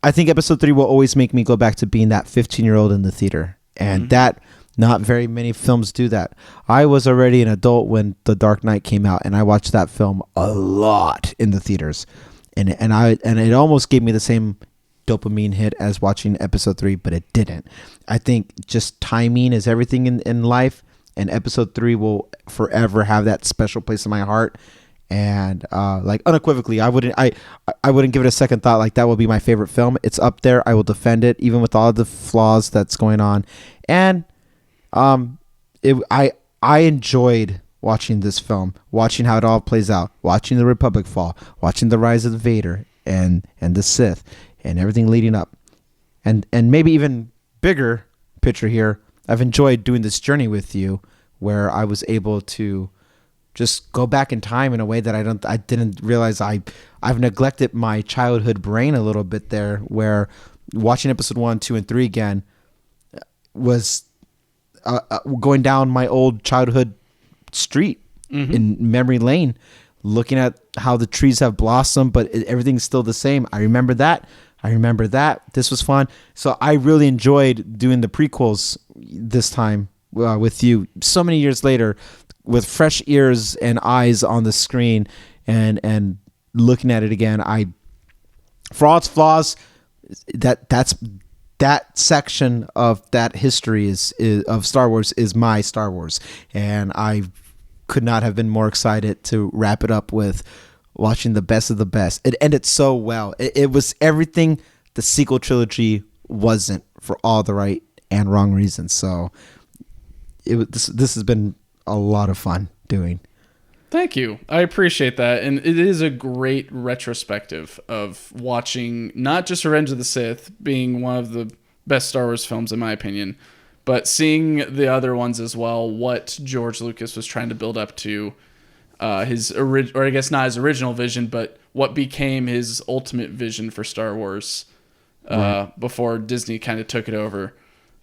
I think episode 3 will always make me go back to being that 15-year-old in the theater. And that, not very many films do that. I was already an adult when The Dark Knight came out, and I watched that film a lot in the theaters. And it almost gave me the same dopamine hit as watching episode 3, but it didn't. I think just timing is everything in life, and episode 3 will forever have that special place in my heart. And like unequivocally, I wouldn't give it a second thought. Like, that will be my favorite film. It's up there. I will defend it, even with all the flaws that's going on. And I enjoyed watching this film, watching how it all plays out, watching the Republic fall, watching the rise of Vader and the Sith, and everything leading up. And maybe even bigger picture here, I've enjoyed doing this journey with you, where I was able to just go back in time in a way that I didn't realize I've neglected my childhood brain a little bit there, where watching episode 1, 2, and 3 again was going down my old childhood street in memory lane, looking at how the trees have blossomed, but everything's still the same. I remember that. This was fun. So I really enjoyed doing the prequels this time with you so many years later, with fresh ears and eyes on the screen and looking at it again. For all its flaws, that section of that history is of Star Wars is my Star Wars, and I could not have been more excited to wrap it up with watching the best of the best. It ended so well. It was everything the sequel trilogy wasn't, for all the right and wrong reasons. So this has been a lot of fun doing. Thank you. I appreciate that. And it is a great retrospective of watching not just Revenge of the Sith being one of the best Star Wars films, in my opinion, but seeing the other ones as well, what George Lucas was trying to build up to, his original, or I guess not his original vision, but what became his ultimate vision for Star Wars before Disney kind of took it over,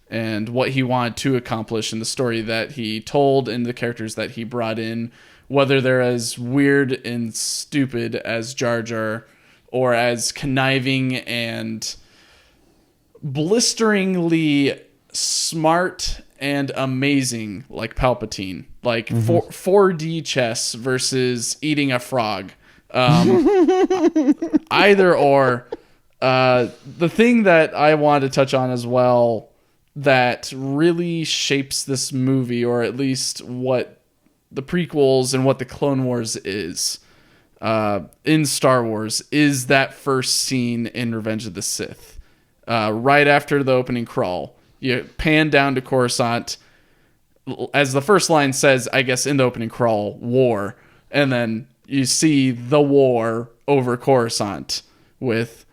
and what he wanted to accomplish in the story that he told and the characters that he brought in, whether they're as weird and stupid as Jar Jar or as conniving and blisteringly smart and amazing like Palpatine, like 4D chess versus eating a frog. Either or. The thing that I wanted to touch on as well that really shapes this movie, or at least what the prequels and what the Clone Wars is in Star Wars, is that first scene in Revenge of the Sith. Right after the opening crawl, you pan down to Coruscant. As the first line says, I guess in the opening crawl, war. And then you see the war over Coruscant with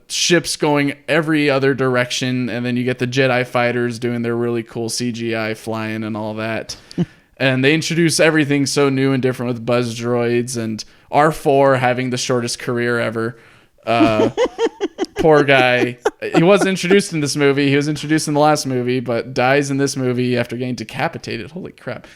ships going every other direction. And then you get the Jedi fighters doing their really cool CGI flying and all that. And they introduce everything so new and different with buzz droids and R4 having the shortest career ever. Poor guy. He wasn't introduced in this movie. He was introduced in the last movie, but dies in this movie after getting decapitated. Holy crap.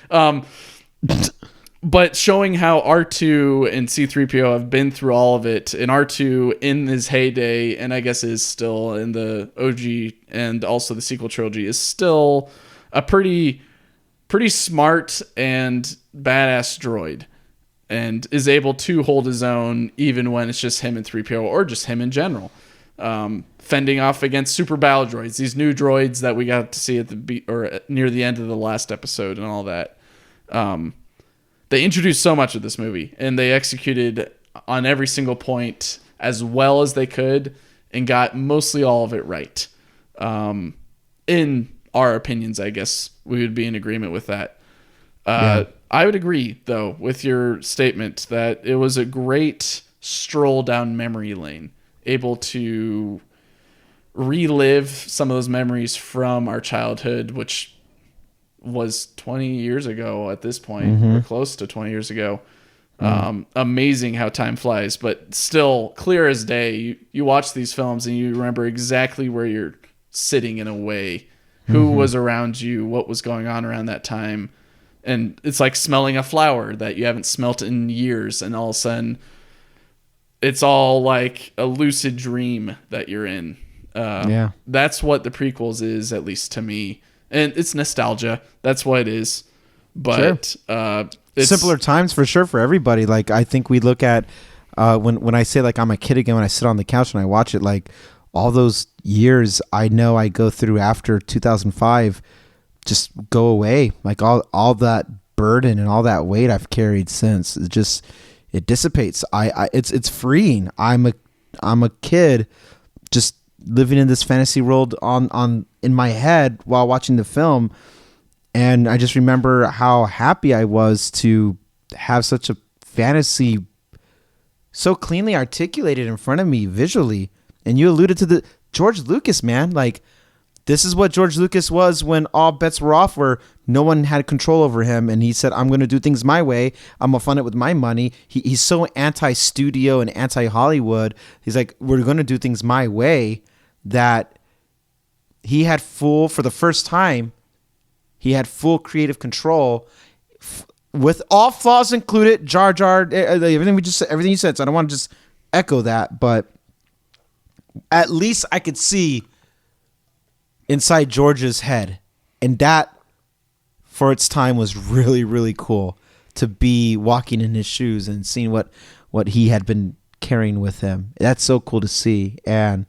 But showing how R2 and C-3PO have been through all of it, and R2 in his heyday, and I guess is still in the OG and also the sequel trilogy, is still a pretty smart and badass droid, and is able to hold his own even when it's just him and 3PO, or just him in general. Fending off against super battle droids, these new droids that we got to see at near the end of the last episode and all that. They introduced so much of this movie, and they executed on every single point as well as they could, and got mostly all of it right. In our opinions, I guess we would be in agreement with that. I would agree, though, with your statement that it was a great stroll down memory lane, able to relive some of those memories from our childhood, which was 20 years ago at this point, or close to 20 years ago. Amazing how time flies, but still clear as day. You watch these films and you remember exactly where you're sitting in a way, who was around you, what was going on around that time. And it's like smelling a flower that you haven't smelt in years, and all of a sudden it's all like a lucid dream that you're in. That's what the prequels is, at least to me. And it's nostalgia. That's what it is. But it's simpler times for sure for everybody. Like, I think we look at when I say, like, I'm a kid again, when I sit on the couch and I watch it, like, all those years I know I go through after 2005 just go away. Like, all that burden and all that weight I've carried since, it dissipates. It's freeing. I'm a kid just living in this fantasy world in my head while watching the film, and I just remember how happy I was to have such a fantasy so cleanly articulated in front of me visually. And you alluded to the George Lucas, man. Like, This is what George Lucas was when all bets were off, where no one had control over him, and he said, I'm going to do things my way. I'm going to fund it with my money. He's so anti-studio and anti-Hollywood. He's like, we're going to do things my way, that he had for the first time, he had full creative control with all flaws included. Jar Jar, everything you said. So I don't want to just echo that, but at least I could see inside George's head, and that for its time was really, really cool to be walking in his shoes and seeing what he had been carrying with him. That's so cool to see. And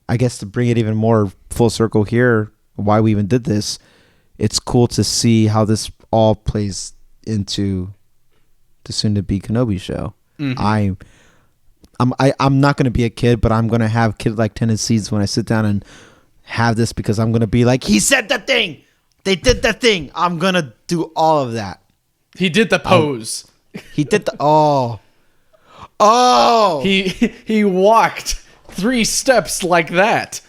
I guess to bring it even more full circle here, why we even did this, it's cool to see how this all plays into the soon-to-be Kenobi show. I'm not going to be a kid, but I'm going to have kid-like tendencies when I sit down and have this, because I'm going to be like, he said the thing. They did the thing. I'm going to do all of that. He did the pose. He did the... Oh. He walked 3 steps like that.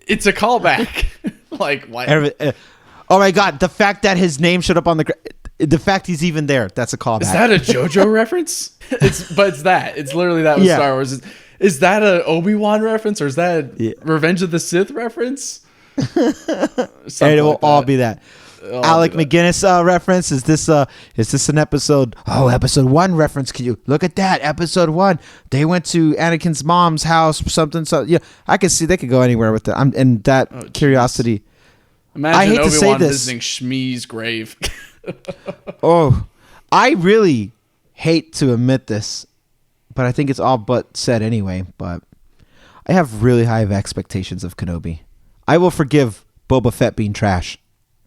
It's a callback. Like, what? Oh, my God. The fact that his name showed up on the fact he's even there, that's a callback. Is that a JoJo reference? It's that. It's literally that with Star Wars. Is that a Obi-Wan reference, or is that a Revenge of the Sith reference? It will all be that. Alec McGinnis reference. Is this an episode? Oh, episode 1 reference. Can you look at that? Episode 1. They went to Anakin's mom's house. Something. So yeah, I can see they could go anywhere with it. And that curiosity. Imagine I hate Obi-Wan to say this. visiting Shmi's grave. I really hate to admit this, but I think it's all but said anyway. But I have really high expectations of Kenobi. I will forgive Boba Fett being trash.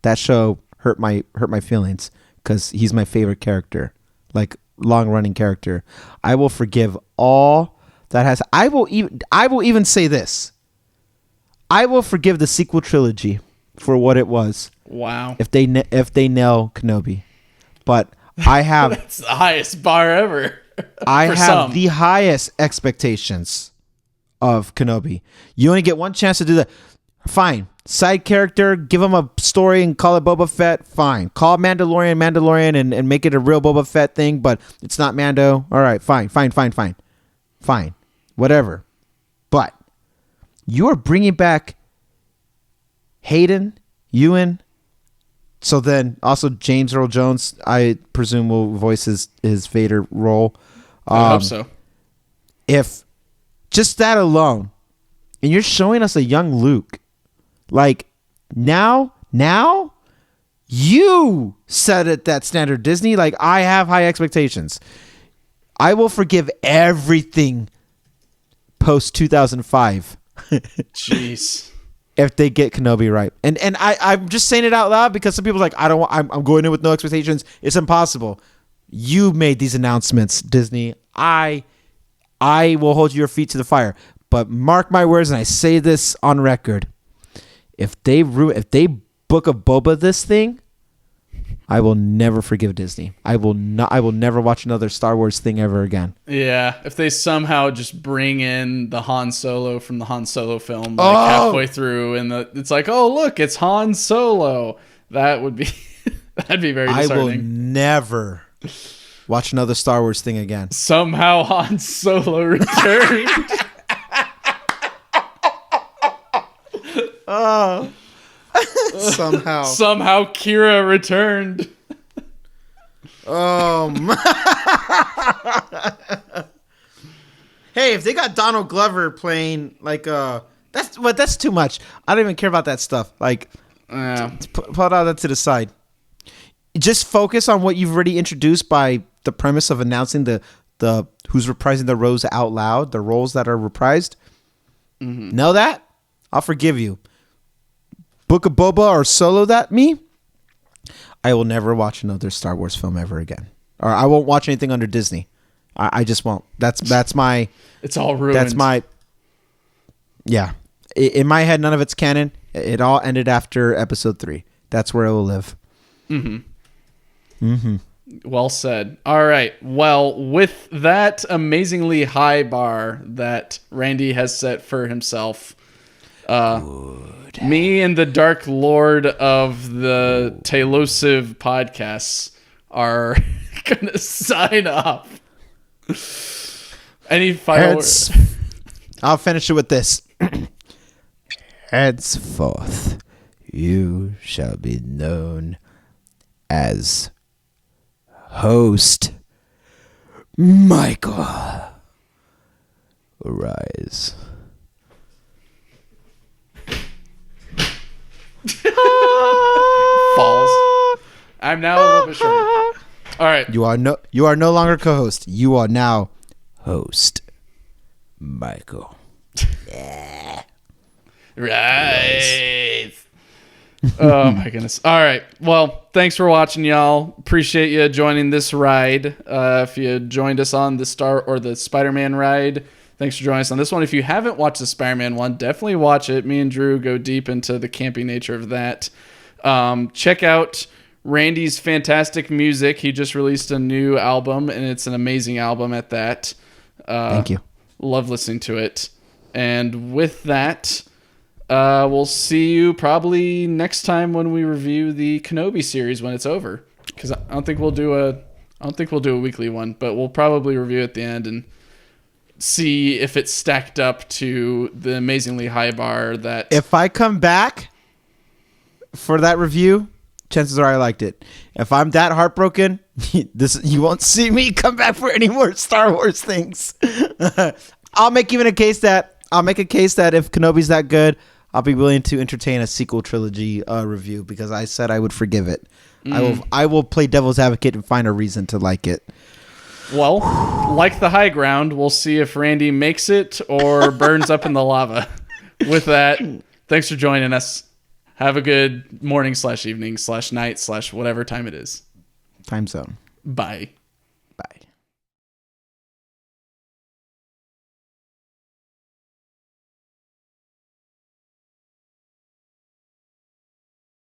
That show hurt my feelings because he's my favorite character, like long running character. I will forgive all that has. I will even say this. I will forgive the sequel trilogy for what it was. Wow. If they nail Kenobi, but I have that's the highest bar ever. I have the highest expectations of Kenobi. You only get one chance to do that. Fine. Side character, give him a story and call it Boba Fett. Fine. Call Mandalorian and make it a real Boba Fett thing, but it's not Mando. All right, fine. Whatever. But you are bringing back Hayden, Ewan. So then also James Earl Jones, I presume, will voice his Vader role. I hope so. If just that alone, and you're showing us a young Luke, like now you set it that standard, Disney. Like, I have high expectations. I will forgive everything post 2005. Jeez. If they get Kenobi right. And I'm just saying it out loud because some people are like, I'm going in with no expectations. It's impossible. You made these announcements, Disney. I will hold your feet to the fire. But mark my words, and I say this on record. If they book a Boba this thing, I will never forgive Disney. I will never watch another Star Wars thing ever again. Yeah, if they somehow just bring in the Han Solo from the Han Solo film halfway through, and it's like, oh look, it's Han Solo. That would be that'd be very disheartening. I will never watch another Star Wars thing again. Somehow Han Solo returned. Somehow Kira returned. Hey, if they got Donald Glover playing that's too much. I don't even care about that stuff. Like, put all that to the side. Just focus on what you've already introduced by the premise of announcing the who's reprising the roles out loud, the roles that are reprised. Mm-hmm. Know that? I'll forgive you. Book of Boba or Solo that me, I will never watch another Star Wars film ever again. Or I won't watch anything under Disney. I just won't. That's my... It's all ruined. That's my... Yeah. In my head, none of it's canon. It all ended after episode 3. That's where it will live. Mm-hmm. Mm-hmm. Well said. All right. Well, with that amazingly high bar that Randy has set for himself... Good. Me and the Dark Lord of the Tailosive podcasts are gonna sign off. Any final words? I'll finish it with this. Henceforth, you shall be known as Host Michael. Arise. Falls. I'm now a little bit shorter. All right. You are no longer co-host. You are now host Michael. Right. Oh my goodness. All right. Well, thanks for watching, y'all. Appreciate you joining this ride. If you joined us on the Spider-Man ride, thanks for joining us on this one. If you haven't watched the Spider-Man one, definitely watch it. Me and Drew go deep into the campy nature of that. Check out Randy's fantastic music. He just released a new album, and it's an amazing album at that. Thank you. Love listening to it. And with that, we'll see you probably next time when we review the Kenobi series when it's over. Because I don't think we'll do a weekly one, but we'll probably review at the end and see if it's stacked up to the amazingly high bar that. If I come back for that review, chances are I liked it. If I'm that heartbroken, you won't see me come back for any more Star Wars things. I'll make a case that if Kenobi's that good, I'll be willing to entertain a sequel trilogy review because I said I would forgive it. I will play devil's advocate and find a reason to like it. Well, like the high ground, we'll see if Randy makes it or burns up in the lava. With that, thanks for joining us. Have a good morning /evening /night /whatever time it is. Time zone. Bye.